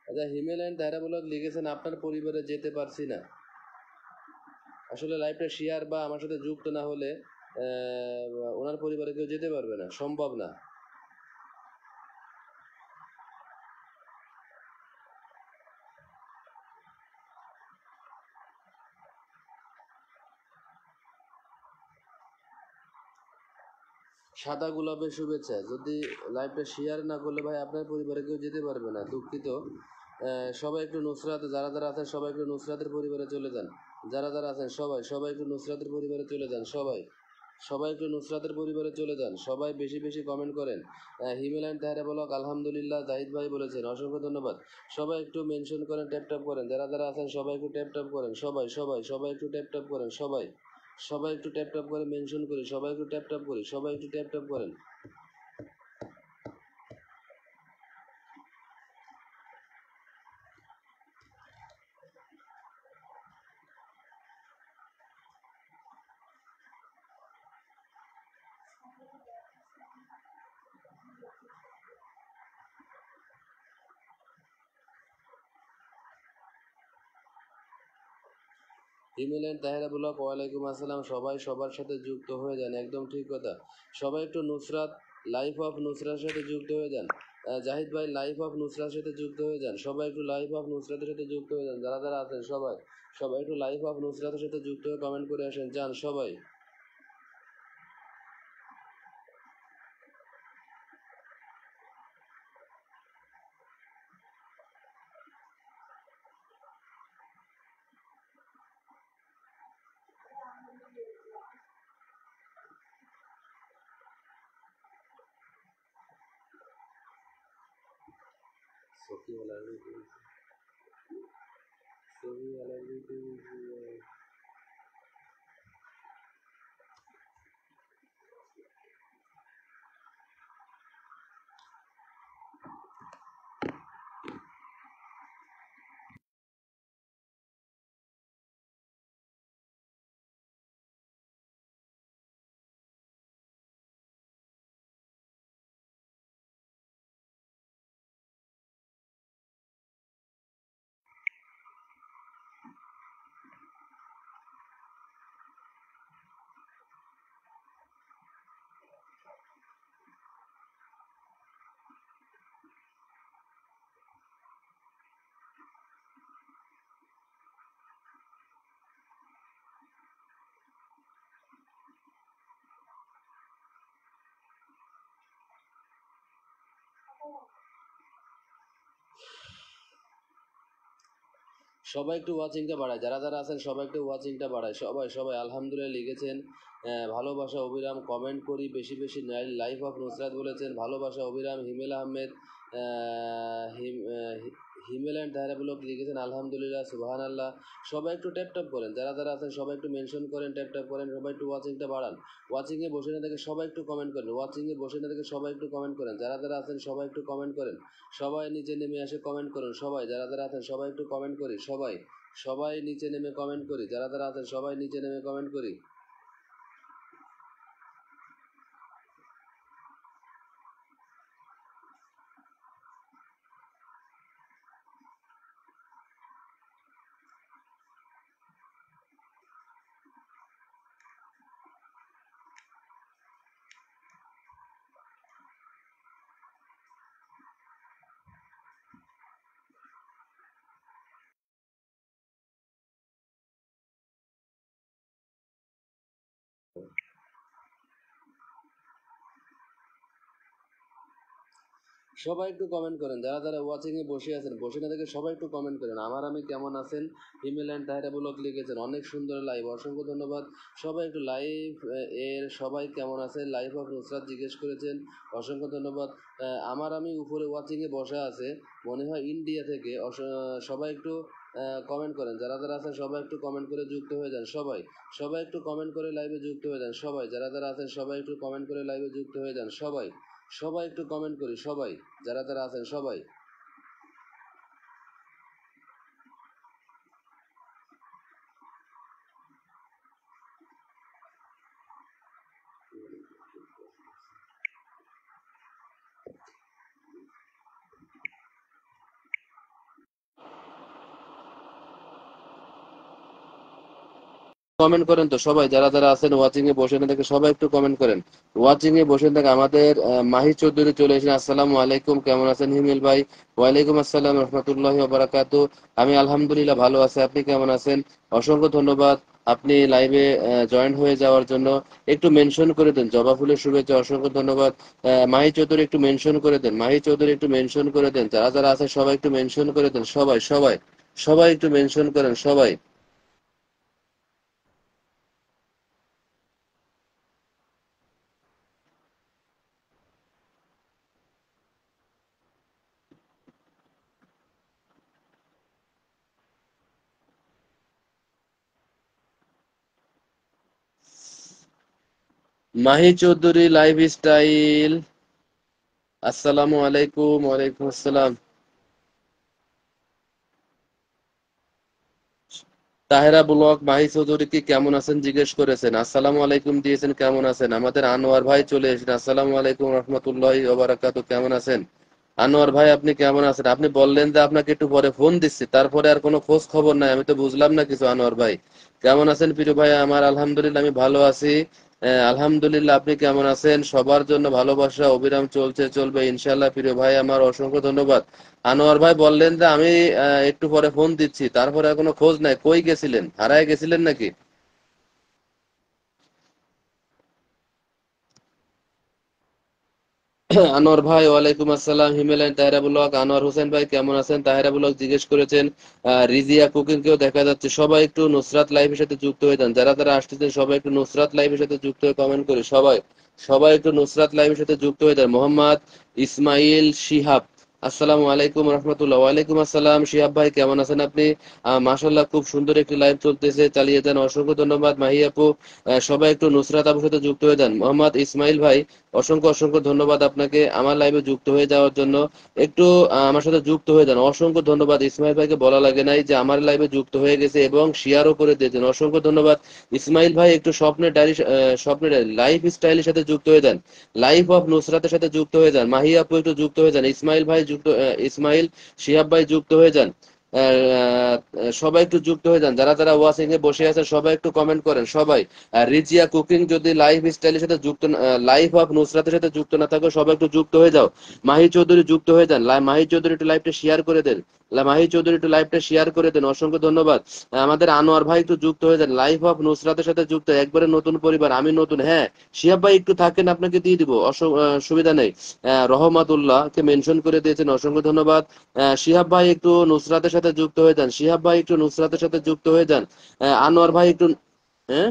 আচ্ছা, হিমেল্যান্ড তাইরা ব্লগ লিখেছেন আপনার পরিবারে যেতে পারছি না। আসলে লাইভটা শেয়ার বা আমার সাথে যুক্ত না হলে ওনার পরিবারে কেউ যেতে পারবে না, সম্ভব না। সাদা গোলাপের শুভেচ্ছা, যদি লাইভটা শেয়ার না করলে ভাই আপনার পরিবারে কেউ যেতে পারবে না, দুঃখিত। সবাই একটু নুসরাত, যারা যারা আছেন সবাই একটু নুসরাতের পরিবারে চলে যান, যারা যারা আছেন সবাই সবাই একটু নুসরাতের পরিবারে চলে যান, সবাই সবাই একটু নুসরাতের পরিবারে চলে যান, সবাই বেশি বেশি কমেন্ট করেন। হিমেল্যান্ড তাহেরা বলক আলহামদুলিল্লাহ, জাহিদ ভাই বলেছেন, অসংখ্য ধন্যবাদ। সবাই একটু মেনশন করেন, ট্যাপ ট্যাপ করেন, যারা যারা আছেন সবাই একটু ট্যাপ ট্যাপ করেন, সবাই সবাই সবাই একটু ট্যাপ ট্যাপ করেন, সবাই সবাই একটু ট্যাপ ট্যাপ করে মেনশন করি, সবাই একটু ট্যাপ ট্যাপ করি, সবাই একটু ট্যাপ ট্যাপ করেন। হিমেলেন তাহেরা ব্লক, ওয়ালাইকুম আসসালাম। সবাই সবার সাথে যুক্ত হয়ে যান, একদম ঠিক কথা। সবাই একটু নুসরাত, লাইফ অফ নুসরাতের সাথে যুক্ত হয়ে যান। জাহিদ ভাই লাইফ অফ নুসরাতের সাথে যুক্ত হয়ে যান, সবাই একটু লাইফ অফ নুসরাতের সাথে যুক্ত হয়ে যান, যারা যারা আছেন সবাই সবাই একটু লাইফ অফ নুসরাতের সাথে যুক্ত হয়ে কমেন্ট করে আসেন, যান সবাই। সখীওয়ালা সবাই একটু ওয়াচিংটা বাড়ায়, যারা যারা আছেন সবাই একটু ওয়াচিংটা বাড়ায়, সবাই সবাই আলহামদুলিল্লাহ লিখেছেন। ভালোবাসা অবিরাম, কমেন্ট করি বেশি বেশি। লাইফ অফ নুসরাত বলেছেন, ভালোবাসা অবিরাম। হিমেল আহমেদ, হিমেল্যান্ড তাহেরা ব্লক লিখেছেন, আলহামদুলিল্লাহ, সুবহান আল্লাহ। সবাই একটু ট্যাপ ট্যাপ করেন, যারা যারা আছেন সবাই একটু মেনশন করেন, ট্যাপ ট্যাপ করেন, সবাই একটু ওয়াচিংটা বাড়ান। ওয়াচিংয়ে বসে না থেকে সবাই একটু কমেন্ট করেন, ওয়াচিংয়ে বসে না থেকে সবাই একটু কমেন্ট করেন, যারা যারা আছেন সবাই একটু কমেন্ট করেন, সবাই নিচে নেমে এসে কমেন্ট করুন, সবাই যারা যারা আছেন সবাই একটু কমেন্ট করি, সবাই সবাই নিচে নেমে কমেন্ট করি, যারা যারা আছেন সবাই নিচে নেমে কমেন্ট করি। সবাই একটু কমেন্ট করেন, যারা যারা ওয়াচিং এ বসে আছেন, বসে না থেকে সবাই একটু কমেন্ট করেন। আমার আমি কেমন আছেন, হিমেল অ্যান্ড তাহেরা ব্লগ লিখেছেন, অনেক সুন্দর লাইভ, অসংখ্য ধন্যবাদ। সবাই একটু লাইভ এর সবাই কেমন আছে, লাইভ অফ নুসরাত জিজ্ঞেস করেছেন, অসংখ্য ধন্যবাদ। আমার আমি উপরে ওয়াচিং এ বসা আছে, মনে হয় ইন্ডিয়া থেকে। সবাই একটু কমেন্ট করেন, যারা যারা আছেন সবাই একটু কমেন্ট করে যুক্ত হয়ে যান। সবাই সবাই একটু কমেন্ট করে লাইভে যুক্ত হয়ে যান। সবাই যারা যারা আছেন সবাই একটু কমেন্ট করে লাইভে যুক্ত হয়ে যান। সবাই সবাই একটু কমেন্ট করি, সবাই যারা যারা আছেন সবাই। কমেন্ট করেন তো সবাই, যারা যারা আছেন ওয়াচিং এ বসে না থেকে সবাই একটু কমেন্ট করেন। ওয়াচিং এ বসে থেকে আমাদের মাহি চৌধুরী চলে এসেছেন। আসসালামু আলাইকুম, কেমন আছেন হিমেল ভাই? ওয়ালাইকুম আসসালাম রহমতুল্লাহি ওয়া বারাকাতু। আমি আলহামদুলিল্লাহ ভালো আছি, আপনি কেমন আছেন? অসংখ্য ধন্যবাদ আপনি লাইভে জয়েন হয়ে যাওয়ার জন্য। একটু মেনশন করে দেন জবা ফুলের শুভেচ্ছা, অসংখ্য ধন্যবাদ। মাহি চৌধুরী একটু মেনশন করে দেন, মাহি চৌধুরী একটু মেনশন করে দেন, যারা যারা আছে সবাই একটু মেনশন করে দেন। সবাই সবাই সবাই একটু মেনশন করেন সবাই। মাহি চৌধুরী লাইফ স্টাইল, আসসালামু আলাইকুম। ওয়ালাইকুম আসসালাম। তাহেরা ব্লক, মাহি চৌধুরী কি কেমন আছেন জিজ্ঞেস করেছেন, আসসালামু আলাইকুম দিয়েছেন, কেমন আছেন? আমাদের আনোয়ার ভাই চলে এসেছেন, আসসালামু আলাইকুম রহমতুল্লাহি ওয়া বারাকাতু, কেমন আছেন? আনোয়ার ভাই আপনি কেমন আছেন? আপনি বললেন যে আপনাকে একটু পরে ফোন দিচ্ছি, তারপরে আর কোনো খোঁজ খবর নাই, আমি তো বুঝলাম না কিছু। আনোয়ার ভাই কেমন আছেন প্রিয় ভাই? আমার আলহামদুলিল্লাহ আমি ভালো আছি। আলহামদুলিল্লাহ, আপনি কেমন আছেন? সবার জন্য ভালোবাসা অবিরাম চলছে, চলবে ইনশাল্লাহ প্রিয় ভাই আমার, অসংখ্য ধন্যবাদ। আনোয়ার ভাই বললেন যে আমি একটু পরে ফোন দিচ্ছি, তারপরে আর কোনো খোঁজ নাই, কই গেছিলেন, হারায় গেছিলেন নাকি? আনোয়ার ভাই ওয়ালাইকুম আসসালাম। হিমেল তাহেরা ব্লগ, আনোয়ার হোসেন ভাই কেমন আছেন? তাহেরা ব্লগ জিজ্ঞেস করেছেন। রিজিয়া কুকিং কেও দেখা যাচ্ছে, সবাই একটু নুসরাত লাইভের সাথে যুক্ত হয়ে যান, যারা যারা আসতেছেন সবাই একটু নুসরাত লাইভের সাথে যুক্ত হয়ে কমেন্ট করি। সবাই সবাই একটু নুসরাত লাইভের সাথে যুক্ত হয়ে যান। মোহাম্মদ ইসমাইল শিহাব, আসসালামু আলাইকুম রহমতুল্লাহ। ওয়ালাইকুম আসসালাম শিহাব ভাই, কেমন আছেন আপনি? মাশাল্লাহ, খুব সুন্দর একটি লাইভ চলতেছে, চালিয়ে যান, অসংখ্য ধন্যবাদ। মাহি আপু, সবাই একটু নুসরাত আপুর সাথে যুক্ত হয়ে যান। মোহাম্মদ ইসমাইল ভাই, অসংখ্য অসংখ্য ধন্যবাদ আপনাকে আমার লাইভে যুক্ত হয়ে যাওয়ার জন্য। একটু আমার সাথে যুক্ত হয়ে যান, অসংখ্য ধন্যবাদ। ইসমাইল ভাইকে বলা লাগে নাই যে আমার লাইভে যুক্ত হয়ে গেছে এবং শেয়ারও করে দিয়েছেন, অসংখ্য ধন্যবাদ। ইসমাইল ভাই একটু স্বপ্নের ডায়েরি, স্বপ্নের ডায়েরি লাইফ স্টাইলের সাথে যুক্ত হয়ে যান, লাইফ অফ নুসরাতের সাথে যুক্ত হয়ে যান। মাহি আপু একটু যুক্ত হয়ে যান, ইসমাইল ভাই যুক্ত, ইসমাইল শিহাব ভাই যুক্ত হয়ে যান। সবাই একটু যুক্ত হয়ে যান, যারা যারা ওয়াচিং এ বসে আছে সবাই একটু কমেন্ট করেন সবাই। রিজিয়া কুকিং যদি লাইফ স্টাইলের সাথে যুক্ত, লাইফ অফ নুসরাতের সাথে যুক্ত না থাকো সবাই একটু যুক্ত হয়ে যাও। মাহি চৌধুরী যুক্ত হয়ে যান, মাহি চৌধুরী একটু লাইভটা শেয়ার করে দেন, মাহি চৌধুরী একটু লাইভটা শেয়ার করে দেন, অসংখ্য ধন্যবাদ। আমাদের আনোয়ার ভাই একটু যুক্ত হয়ে যান, লাইফ অফ নুসরাতের সাথে যুক্ত, একবারে নতুন পরিবার, আমি নতুন। হ্যাঁ শিহাব ভাই একটু থাকেন, আপনাকে দিয়ে দিব, সুবিধা নেই। রহমাতুল্লাহ কে মেনশন করে দিয়েছেন, অসংখ্য ধন্যবাদ। শিহাব ভাই একটু নুসরাতের সাথে যুক্ত হয়ে যান, শিহাব ভাই একটু নুসরাতের সাথে যুক্ত হয়ে যান। আনোয়ার ভাই একটু, হ্যাঁ,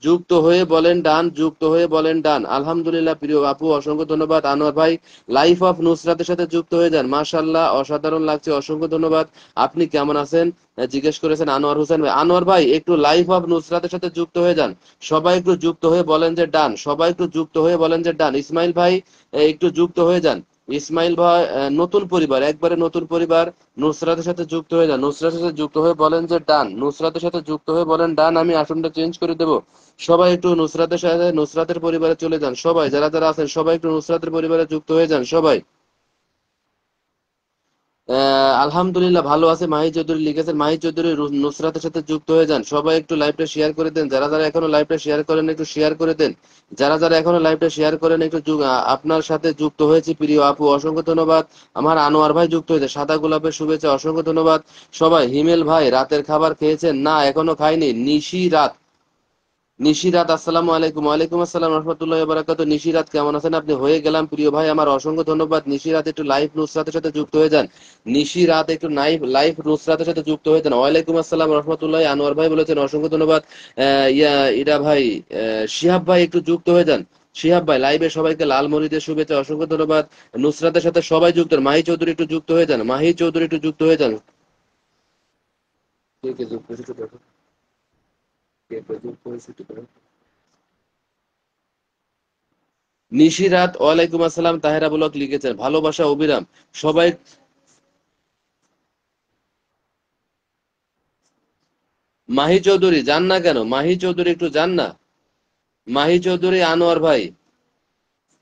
যুক্ত হয়ে বলেন ডান, যুক্ত হয়ে বলেন ডান। আলহামদুলিল্লাহ প্রিয় আপু, অসংখ্য ধন্যবাদ। আনোয়ার ভাই লাইফ অফ নুসরাতের সাথে যুক্ত হয়ে যান, মাশাআল্লাহ অসাধারণ লাগছে, অসংখ্য ধন্যবাদ। আপনি কেমন আছেন জিজ্ঞেস করেছেন আনোয়ার হোসেন ভাই। আনোয়ার ভাই একটু লাইফ অফ নুসরাতের সাথে যুক্ত হয়ে যান, সবাই একটু যুক্ত হয়ে বলেন যে ডান, সবাই একটু যুক্ত হয়ে বলেন যে ডান। ইসমাইল ভাই একটু যুক্ত হয়ে যান, ইসমাইল ভাই নতুন পরিবার, একবারে নতুন পরিবার, নুসরাতের সাথে যুক্ত হয়ে যান, নুসরাতের সাথে যুক্ত হয়ে বলেন যে ডান, নুসরাতের সাথে যুক্ত হয়ে বলেন ডান। আমি আসনটা চেঞ্জ করে দেব, সবাই একটু নুসরাতের সাথে নুসরাতের পরিবারে চলে যান। সবাই যারা যারা আছেন সবাই একটু নুসরাতের পরিবারে যুক্ত হয়ে যান সবাই। আলহামদুলিল্লাহ ভালো আছে, মাহি চৌধুরী লিখেছেন, মাহি চৌধুরী নুসরাতের সাথে যুক্ত হয়ে যান, সবাই একটু লাইভটা শেয়ার করে দেন, যারা যারা এখনো লাইভটা শেয়ার করেন একটু শেয়ার করে দেন, যারা যারা এখনো লাইভটা শেয়ার করেন একটু আপনার সাথে যুক্ত হয়েছে প্রিয় আপু, অসংখ্য ধন্যবাদ। আমার আনোয়ার ভাই যুক্ত হয়েছে, সাদা গোলাপের শুভেচ্ছা, অসংখ্য ধন্যবাদ। সবাই, হিমেল ভাই রাতের খাবার খেয়েছেন? না এখনো খাইনি, নিশি রাত। নিশিরাত, আসসালামু আলাইকুম। ওয়ালাইকুম আসসালাম রহমতুল্লাহ বারাকাতু। নিশিরাত কেমন আছেন আপনি? হয়ে গেলাম প্রিয় ভাই আমার, অসংখ্য ধন্যবাদ। নিশিরাত একটু লাইভ নুসরাতের সাথে যুক্ত হয়ে যান। নিশিরাত একটু লাইভ নুসরাতের সাথে যুক্ত হয়ে যান। ওয়ালাইকুম আসসালাম রহমতুল্লাহ। আনোয়ার ভাই বলেছেন অসংখ্য ধন্যবাদ। ইরা ভাই, শিহাব ভাই একটু যুক্ত হয়ে যান। শিহাব ভাই লাইভে সবাইকে লাল মরিদের শুভেচ্ছা, অসংখ্য ধন্যবাদ। নুসরাতের সাথে সবাই যুক্ত হন। মাহি চৌধুরী একটু যুক্ত হয়ে যান। মাহি চৌধুরী একটু যুক্ত হয়ে যান। কে কে যুক্ত হয়েছে একটু দেখো। কে কে যুক্ত হয়েছে একটু দেখো। নিশিরাত, ওয়ালাইকুম আসসালাম। তাহেরা ব্লক লিখেছেন ভালোবাসা অবিরাম। সবাই মাহি চৌধুরী যান না কেন? মাহি চৌধুরী একটু যান না। মাহি চৌধুরী, আনোয়ার ভাই,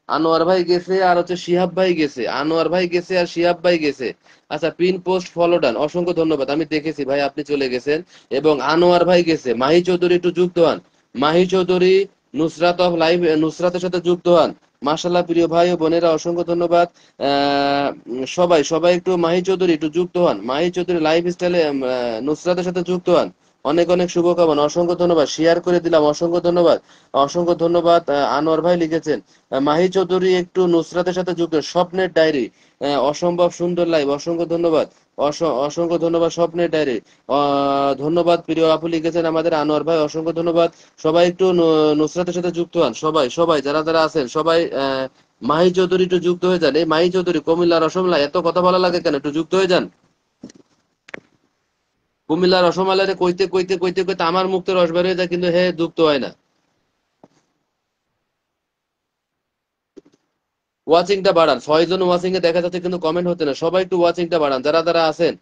আনোয়ার ভাই গেছে আর হচ্ছে শিহাব ভাই গেছে। আনোয়ার ভাই গেছে আর শিহাব ভাই গেছে। আচ্ছা, পিন পোস্ট ফলো ডান, অসংখ্য ধন্যবাদ। আমি দেখেছি ভাই আপনি চলে গেছেন এবং আনোয়ার ভাই গেছে। মাহি চৌধুরী একটু যুক্ত হন। মাহি চৌধুরী, নুসরাত অফ লাইভ, নুসরাতের সাথে যুক্ত হন। মাশাল্লাহ প্রিয় ভাই ও বোনেরা, অসংখ্য ধন্যবাদ। সবাই সবাই একটু মাহি চৌধুরী একটু যুক্ত হন। মাহি চৌধুরী লাইফ স্টাইলে নুসরাতের সাথে যুক্ত হন। অনেক অনেক শুভকামনা, অসংখ্য ধন্যবাদ। শেয়ার করে দিলাম, অসংখ্য ধন্যবাদ। অসংখ্য ধন্যবাদ। আনোয়ার ভাই লিখেছেন মাহি চৌধুরী একটু নুসরাতের সাথে যুক্ত। স্বপ্নের ডায়েরি, অসম্ভব সুন্দর লাইভ, অসংখ্য ধন্যবাদ। অসংখ্য ধন্যবাদ। স্বপ্নের ডায়েরি, ধন্যবাদ। প্রিয় আপু লিখেছেন আমাদের আনোয়ার ভাই, অসংখ্য ধন্যবাদ। সবাই একটু নুসরাতের সাথে যুক্ত হন। সবাই সবাই যারা যারা আছেন সবাই মাহি চৌধুরী একটু যুক্ত হয়ে যান। এই মাহি চৌধুরী, কুমিল্লা রসমালাই, এত কথা বলা লাগে কেন? একটু যুক্ত হয়ে যান। কুমিল্লা রসমালাই কইতে কইতে কইতে কইতে আমার মুখ থেকে রস বের হয়ে যায়, কিন্তু হে যুক্ত হয় না। ওয়াচিংটা বাড়ান। 6 জন ওয়াচিং এ দেখা যাচ্ছে কিন্তু কমেন্ট হচ্ছে না। সবাই একটু ওয়াচিংটা বাড়ান যারা যারা আছেন।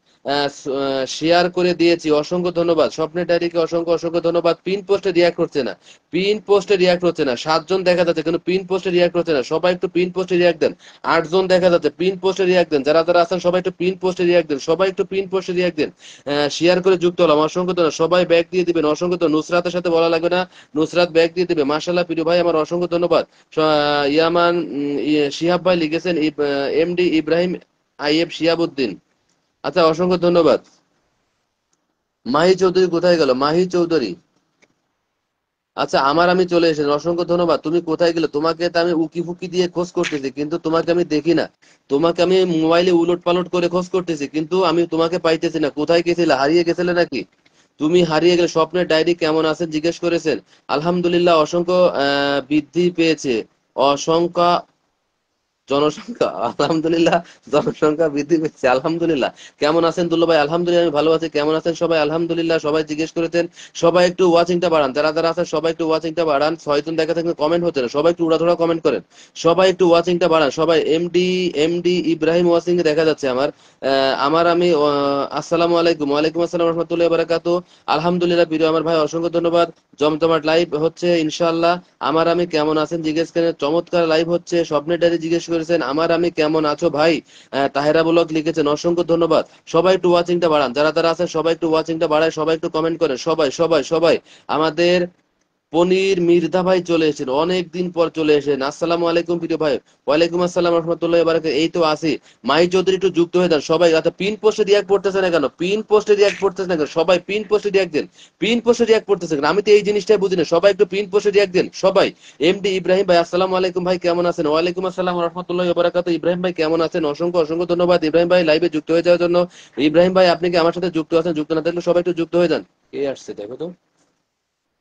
শেয়ার করে দিয়েছি, অসংখ্য ধন্যবাদ। স্বপ্নের ডায়েরিকে অসংখ্য অসংখ্য ধন্যবাদ। পিন পোস্টে রিয়াক্ট হচ্ছে না। পিন পোস্টে রিয়াক্ট হচ্ছে না। 7 জন দেখা যাচ্ছে কিন্তু পিন পোস্টে রিয়াক্ট হচ্ছে না। সবাই একটু পিন পোস্টে রিয়াক্ট দেন। 8 জন দেখা যাচ্ছে, পিন পোস্টে রিয়াক্ট দেন। যারা যারা আছেন সবাই একটু পিন পোস্টে রিয়াক্ট দেন। সবাই একটু পিন পোস্টে রিয়াক্ট দেন। শেয়ার করে যুক্ত হলাম, অসংখ্য ধন্যবাদ। সবাই ব্যাগ দিয়ে দিবেন, অসংখ্য ধন্যবাদ। নুসরাতের সাথে বলা লাগবে না, নুসরাত ব্যাগ দিয়ে দিবে। মাশাল্লাহ প্রিয় ভাই আমার, অসংখ্য ধন্যবাদ। ইয়ামান, শিহাব ভাই লিখেছেন এমডি ইব্রাহিম আইএফ শিহাবুদ্দিন। আচ্ছা, অসংখ্য ধন্যবাদ। মাহি চৌধুরী কোথায় গেল? মাহি চৌধুরী, আচ্ছা আমার, আমি চলে এসেছি, অসংখ্য ধন্যবাদ। তুমি কোথায় গেলে? তোমাকে তো আমি উকি ফুকি দিয়ে খোঁজ করতেছি কিন্তু তোমাকে আমি দেখি না। তোমাকে আমি মোবাইলে উলট পালট করে খোঁজ করতেছি কিন্তু আমি তোমাকে পাইতেছি না। কোথায় গেছিলে? হারিয়ে গেছিলে নাকি? তুমি হারিয়ে গেলে। স্বপ্নের ডায়েরি কেমন আছেন জিজ্ঞেস করেছেন। আলহামদুলিল্লাহ, অসংখ্য বৃদ্ধি পেয়েছে অসংখ্য জনসংখ্যা। আলহামদুলিল্লাহ, জনসংখ্যা বৃদ্ধি পেয়েছে, আলহামদুলিল্লাহ। কেমন আছেন দুল্লো ভাই? আলহামদুলিল্লাহ আমি ভালো আছি। কেমন আছেন সবাই? আলহামদুলিল্লাহ। সবাই জিজ্ঞেস করেছেন। সবাই একটু ওয়াচিংটা বাড়ান, যারা যারা আছেন সবাই একটু ওয়াচিংটা বাড়ান। 6 জন দেখা থাকলে কমেন্ট হচ্ছে না, সবাই একটু উড়াধুরা কমেন্ট করেন। সবাই একটু ওয়াচিংটা বাড়ান। সবাই এমডি ইব্রাহিম ওয়াচিং এ দেখা যাচ্ছে আমার। আমার আমি আসসালামু আলাইকুম। ওয়ালাইকুম আসসালাম রহমতুল্লাহ বারাকাতু। আলহামদুলিল্লাহ প্রিয় আমার ভাই, অসংখ্য ধন্যবাদ। জমজমাট লাইভ হচ্ছে ইনশাআল্লাহ। আমার আমি কেমন আছেন জিজ্ঞেস করেন, চমৎকার লাইভ হচ্ছে। স্বপ্নের ডায়েরি জিজ্ঞেস করেছেন আমার আমি কেমন আছো ভাই। তাহেরা ব্লগ লিখেছেন, অসংখ্য ধন্যবাদ। সবাই একটু ওয়াচিংটা বাড়ান, যারা যারা আছেন সবাই একটু ওয়াচিংটা বাড়ায়। সবাই একটু কমেন্ট করেন। সবাই সবাই সবাই। আমাদের পনির মির্ধা ভাই চলে এসেছেন, অনেক দিন পর চলে এসেছেন। আসসালামু আলাইকুম প্রিয় ভাই। ওয়ালাইকুম আসসালাম রহমতুল্লাহ বারাকাতুহু। এই তো আছি। মাই চৌধুরী একটু যুক্ত হয়ে যান সবাই। আচ্ছা, পিন পোস্টে রিয়াক্ট করতেছে না কেন? পিন পোস্টে রিয়াক্ট করতেছে না কেন? সবাই পিন পোস্টে রিয়াক্ট দেন। পিন পোস্টে রিয়াক্ট করতেছে কেন? আমি তো এই জিনিসটাই বুঝি না। সবাই একটু পিন পোস্টে রিয়াক্ট দেন সবাই। এমডি ইব্রাহিম ভাই, আসসালামু আলাইকুম ভাই, কেমন আছেন? ওয়ালাইকুম আসসালাম রহমতুল্লাহ বারাকাতুহু। ইব্রাহিম ভাই কেমন আছেন? অসংখ্য অসংখ্য ধন্যবাদ ইব্রাহিম ভাই লাইভে যুক্ত হয়ে যাওয়ার জন্য। ইব্রাহিম ভাই আপনি কি আমার সাথে যুক্ত আছেন? যুক্ত না থাকলে সবাই একটু যুক্ত হয়ে যান। কে আসছে দেখো তো,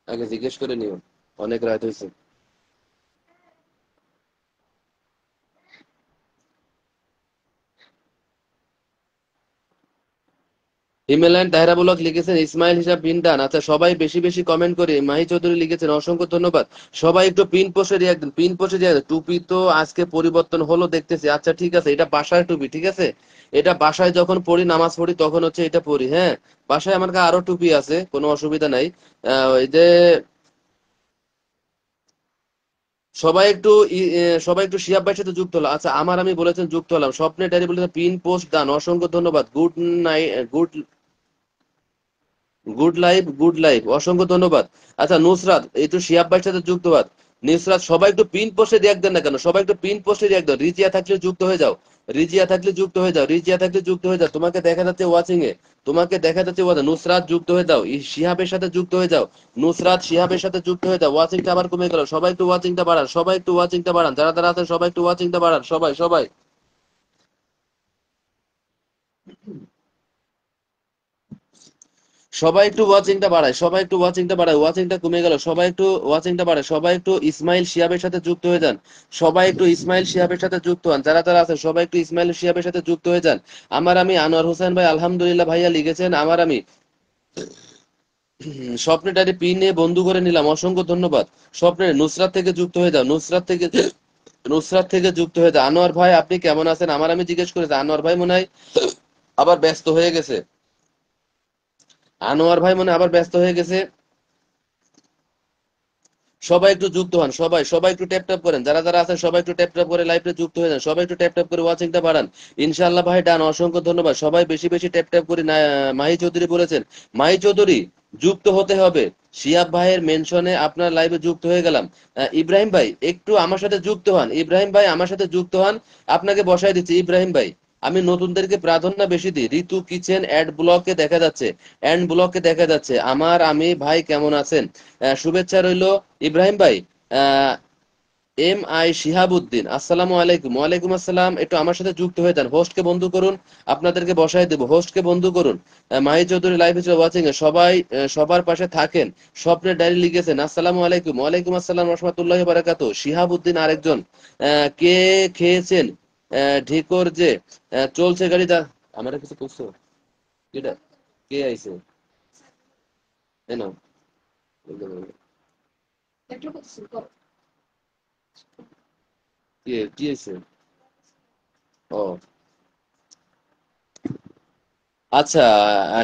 আগে জিজ্ঞেস করে নিও। অনেক রাত হয়েছে। হিমালয়ান তাহেরা ব্লক লিখেছেন ইসমাইল হিসাব বিনডান। আচ্ছা, সবাই বেশি বেশি কমেন্ট করে। মাহি চৌধুরী লিখেছেন, অসংখ্য ধন্যবাদ। সবাই একটু পিন পোস্টে রিয়াক্ট দিন, পিন পোস্টে রিয়াক্ট দিন। টুপি তো আজকে পরিবর্তন হলো দেখতেছি। আচ্ছা ঠিক আছে, এটা বাসায় টুপি, ঠিক আছে। এটা বাসায় যখন পড়ি, নামাজ পড়ি তখন হচ্ছে এটা পড়ি, হ্যাঁ। বাসায় আমার কাছে আরো টুপি আছে, কোনো অসুবিধা নাই। ওই যে সবাই একটু সবাই একটু শিয়াব ভাইয়ের সাথে যুক্ত হলো। আচ্ছা আমার, আমি বলেছেন যুক্ত হলাম। স্বপ্নের ডায়েরি বলেছেন পিন পোস্ট দান, অসংখ্য ধন্যবাদ। গুড নাই, good good life, good life, অসংখ্য ধন্যবাদ। আচ্ছা নুসরাত একটু শিয়াব ভাইয়ের সাথে যুক্ত হন। নিউসরাত সবাই একটু পিন পোস্টে রিয়াক্ট দেন না কেন? সবাই একটু পিন পোস্টে রিয়াক্ট দাও। রিজিয়া থাকলে যুক্ত হয়ে যাও। রিজিয়া থাকলে যুক্ত হয়ে যাও। রিজিয়া থাকলে যুক্ত হয়ে যাও। তোমাকে দেখা যাচ্ছে ওয়াচিং এ। তোমাকে দেখা যাচ্ছে নুসরাত যুক্ত হয়ে যাও। শিহাবের সাথে যুক্ত হয়ে যাও। নুসরাত শিহাবের সাথে যুক্ত হয়ে যাও। ওয়াচিংটা আবার কমে গেল। সবাই একটু ওয়াচিংটা বাড়ান। সবাই একটু ওয়াচিংটা বাড়ান। যারা যারা আছেন সবাই একটু ওয়াচিংটা বাড়ান। সবাই সবাই সবাই একটু ওয়াচিংটা বাড়ায়। সবাই একটু ওয়াচিংটা বাড়ায়। ওয়াচিংটা কমে গেল। সবাই একটু ওয়াচিংটা বাড়ায়। সবাই একটু ইসমাইল শিহাবের সাথে যুক্ত হয়ে যান। সবাই একটু ইসমাইল শিহাবের সাথে যুক্ত হন। যারা যারা আছে সবাই একটু ইসমাইল শিহাবের সাথে যুক্ত হয়ে যান। আমি আনোয়ার হোসেন ভাই আলহামদুলিল্লাহ ভাইয়া লিখেছেন আমি স্বপ্নের ডায়েরি পিন নিয়ে বন্ধু করে নিলাম। অসংখ্য ধন্যবাদ। স্বপ্নের নুসরাত থেকে যুক্ত হয়ে যাও। নুসরাত থেকে যুক্ত হয়ে যাও। আনোয়ার ভাই আপনি কেমন আছেন? আমি জিজ্ঞেস করেছি। আনোয়ার ভাই মনে হয় আবার ব্যস্ত হয়ে গেছে। আনোয়ার ভাই মনে হয় আবার ব্যস্ত হয়ে গেছে। সবাই একটু যুক্ত হন। সবাই সবাই একটু ট্যাপ ট্যাপ করেন। যারা যারা আছেন সবাই একটু ট্যাপ ট্যাপ করে লাইভে যুক্ত হয়ে যান। সবাই একটু ট্যাপ ট্যাপ করে ওয়াচিংটা বাড়ান। ইনশাআল্লাহ ভাই ডান। অসংখ্য ধন্যবাদ। সবাই বেশি বেশি ট্যাপ ট্যাপ করে মাহি চৌধুরী বলেছেন। মাহি চৌধুরী যুক্ত হতে হবে। শিয়াব ভাইয়ের মেনশনে আপনার লাইভে যুক্ত হয়ে গেলাম। ইব্রাহিম ভাই একটু আমার সাথে যুক্ত হন। ইব্রাহিম ভাই আমার সাথে যুক্ত হন। আপনাকে বসাই দিচ্ছি ইব্রাহিম ভাই। আমি নতুনদেরকে প্রাধান্য বেশি দিই। ঋতু কিচেন অ্যাড ব্লকে দেখা যাচ্ছে। অ্যান্ড ব্লকে দেখা যাচ্ছে। আমি ভাই কেমন আছেন? শুভেচ্ছা রইল ইব্রাহিম ভাই। আহ, এম আই শিহাবুদ্দিন আসসালামু আলাইকুম। ওয়ালাইকুম আসসালাম। একটু আমার সাথে যুক্ত হয়ে যান। হোস্টকে বন্ধু করুন। আপনাদেরকে বসায় দেবো। হোস্টকে বন্ধু করুন। মাহি চৌধুরী লাইভ হিসেবে ওয়াচিং এ সবাই সবার পাশে থাকেন। স্বপ্নের ডায়েরি লিখেছেন। আসসালামু আলাইকুম। ওয়ালাইকুম আসসালাম রহমতুল্লাহি বারাকাতু। শিহাবুদ্দিন আরেকজন। কে খেয়েছেন? ঢিকর যে চলছে গাড়ি দা। আমার কিছু করছো? এটা কে আইছে? এনো কে কি আইছে? ও আচ্ছা।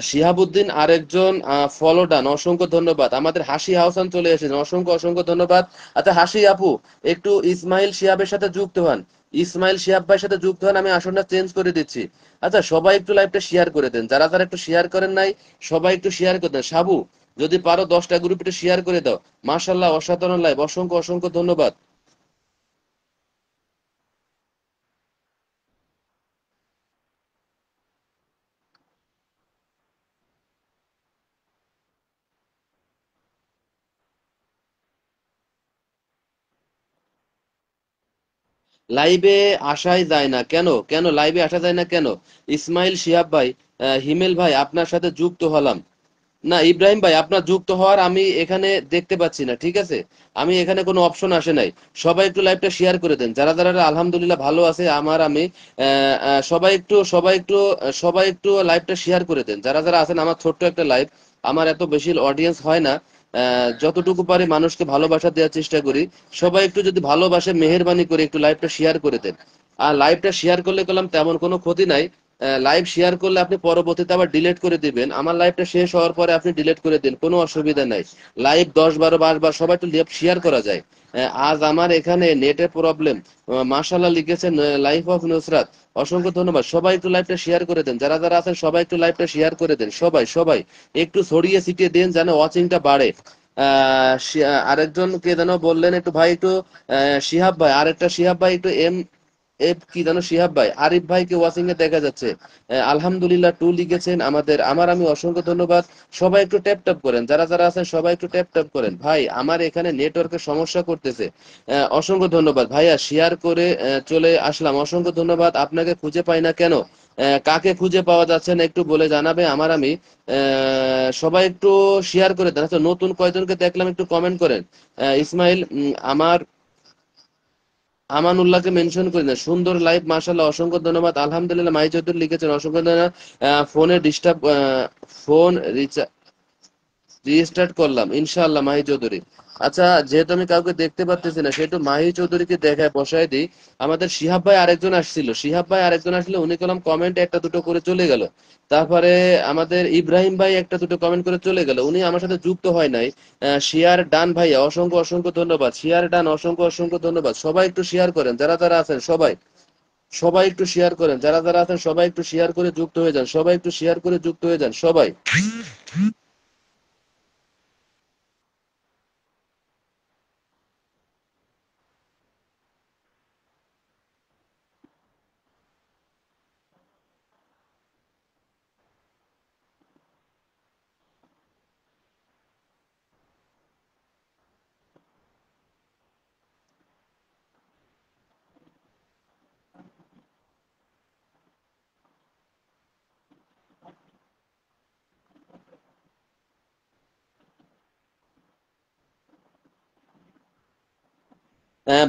শিহাবুদ্দিন আরেকজন ফলো ডান। অসংখ্য ধন্যবাদ। আমাদের হাসি হাসান চলে এসেছেন। অসংখ্য অসংখ্য ধন্যবাদ। আচ্ছা হাসি আপু একটু ইসমাইল শিহাবের সাথে যুক্ত হন। ইসমাইল শিহাব ভাইয়ের সাথে যুক্ত হন। আমি আসনটা চেঞ্জ করে দিচ্ছি। আচ্ছা সবাই একটু লাইভটা শেয়ার করে দেন। যারা যারা একটু শেয়ার করেন নাই সবাই একটু শেয়ার করে দেন। সাবু যদি পারো 10টা গ্রুপ একটু শেয়ার করে দাও। মাশাল্লাহ অসাধারণ লাইভ। অসংখ্য অসংখ্য ধন্যবাদ। লাইভে আসাই যায় না কেন? কেন লাইভে আসা যায় না কেন? ইসমাইল শিহাব ভাই, হিমেল ভাই আপনার সাথে যুক্ত হলাম। না ইব্রাহিম ভাই আপনার যুক্ত হওয়ার আমি এখানে দেখতে পাচ্ছি না। ঠিক আছে, আমি এখানে কোনো অপশন আসে নাই। সবাই একটু লাইভটা শেয়ার করে দেন। যারা যারা আলহামদুলিল্লাহ ভালো আছে সবাই একটু লাইভটা শেয়ার করে দেন। যারা যারা আছেন আমার ছোট্ট একটা লাইভ, আমার এত বেশি অডিয়েন্স হয় না। যতটুকু পারি মানুষকে ভালোবাসা দেওয়ার চেষ্টা করি। সবাই একটু যদি ভালোবাসে মেহেরবানি করে একটু লাইভটা শেয়ার করে দেন। আর লাইভটা শেয়ার করলে করলাম তেমন কোনো ক্ষতি নাই। লাইভ শেয়ার করলে আপনি পরবর্তীতে আবার ডিলিট করে দিবেন। আমার লাইভটা শেষ হওয়ার পরে আপনি ডিলিট করে দিন, কোনো অসুবিধা নাই। লাইভ 10 12 5 বার সবাই একটু শেয়ার করা যায়। আজ আমার এখানে নেটের প্রবলেম। মাশাল্লাহ লিখেছেন লাইফ অফ নুসরাত। অসংখ্য ধন্যবাদ। সবাই একটু লাইভটা শেয়ার করে দেন। যারা যারা আছেন সবাই একটু লাইভটা শেয়ার করে দেন। সবাই সবাই একটু ছড়িয়ে ছিটিয়ে দেন যেন ওয়াচিংটা বাড়ে। আরেকজন কে যেন বললেন একটু ভাই একটু শিহাব ভাই, আরেকটা শিহাব ভাই একটু কি জানো শিহাব ভাই আরিফ ভাইকে ওয়াচিং এ দেখা যাচ্ছে। আলহামদুলিল্লাহ টু লিখেছেন আমি অসংখ্য ধন্যবাদ। সবাই একটু ট্যাপ ট্যাপ করেন। যারা যারা আছেন সবাই একটু ট্যাপ ট্যাপ করেন। ভাই আমার এখানে নেটওয়ার্কের সমস্যা করতেছে। অসংখ্য ধন্যবাদ ভাইয়া শেয়ার করে চলে আসলাম। অসংখ্য ধন্যবাদ। আপনাকে খুঁজে পাই না কেন? কাকে খুঁজে পাওয়া যাচ্ছে না একটু বলে জানাবে। সবাই একটু শেয়ার করে দেন। আচ্ছা নতুন কয়জনকে দেখলাম একটু কমেন্ট করেন। ইসমাইল আমানুল্লাহকে মেনশন করে দেন। সুন্দর লাইভ মাশাআল্লাহ। অসংখ্য ধন্যবাদ। আলহামদুলিল্লাহ মাই চৌধুরী লিখেছেন। অসংখ্য ধন্যবাদ। ফোনে ডিস্টার্ব ফোন রিস্টার্ট করলাম ইনশাআল্লাহ মাহি চৌধুরী। আচ্ছা যেহেতু আমি কাউকে দেখতে পাচ্তেছি না সেহেতু মাহি চৌধুরীকে দেখায় বসায় দিই। আমাদের শিহাব ভাই আরেকজন আসছিল। উনি কলম কমেন্ট একটা দুটো করে চলে গেল। তারপরে আমাদের ইব্রাহিম ভাই একটা দুটো কমেন্ট করে চলে গেল। উনি আমার সাথে যুক্ত হয় নাই। শেয়ার ডান ভাইয়া অসংখ্য অসংখ্য ধন্যবাদ। শেয়ার ডান অসংখ্য অসংখ্য ধন্যবাদ। সবাই একটু শেয়ার করেন। যারা যারা আছেন সবাই সবাই একটু শেয়ার করেন। যারা যারা আছেন সবাই একটু শেয়ার করে যুক্ত হয়ে যান। সবাই একটু শেয়ার করে যুক্ত হয়ে যান সবাই।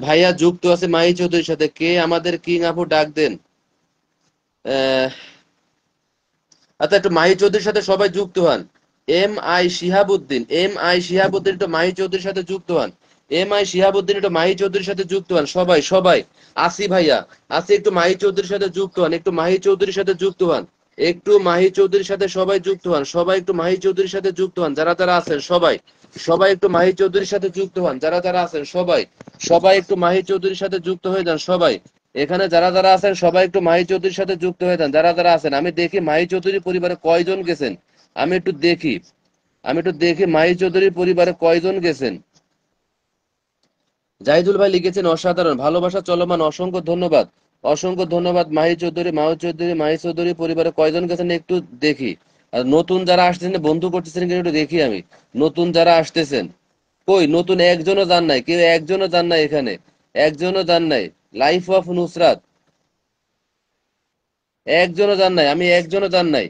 ভাইয়া যুক্ত আছে মাহি চৌধুরীর সাথে। কে আমাদের কিং আপু ডাক দেন। আহ, আচ্ছা একটু মাহি চৌধুরীর সাথে সবাই যুক্ত হন। এম আই শিহাবুদ্দিন একটু মাহি চৌধুরীর সাথে যুক্ত হন। এম আই শিহাবুদ্দিন একটু মাহি চৌধুরীর সাথে যুক্ত হন। সবাই সবাই। আসি ভাইয়া, আসি একটু মাহি চৌধুরীর সাথে যুক্ত হন, একটু মাহি চৌধুরীর সাথে যুক্ত হন। একটু মাহি চৌধুরীর সাথে সবাই যুক্ত হন, সবাই একটু মাহি চৌধুরীর সাথে যুক্ত হন যারা যারা আছেন সবাই। সবাই একটু মাহি চৌধুরীর সাথে যুক্ত হন যারা যারা আছেন সবাই। সবাই একটু মাহি চৌধুরীর সাথে যুক্ত হয়ে যান সবাই। এখানে যারা যারা আছেন সবাই একটু মাহি চৌধুরীর সাথে যুক্ত হয়ে যান যারা যারা আছেন। আমি দেখি মাহি চৌধুরী পরিবারে কয়জন গেছেন। আমি একটু দেখি, মাহি চৌধুরীর পরিবারে কয়জন গেছেন। জাহিদুল ভাই লিখেছেন অসাধারণ, ভালোবাসা চলমান, অসংখ্য ধন্যবাদ। অসংখ্য ধন্যবাদ মাহি চৌধুরী পরিবারে কয়জন গেছেন একটু দেখি। আর নতুন যারা আসতেছেন বন্ধু করতেছেন কিনা একটু দেখি আমি। নতুন যারা আসতেছেন কই, নতুন একজনও যান নাই, কেউ একজনও যান নাই এখানে, একজনও যান নাই। লাইফ অফ নুসরাত একজনও যান নাই, আমি একজনও যান নাই।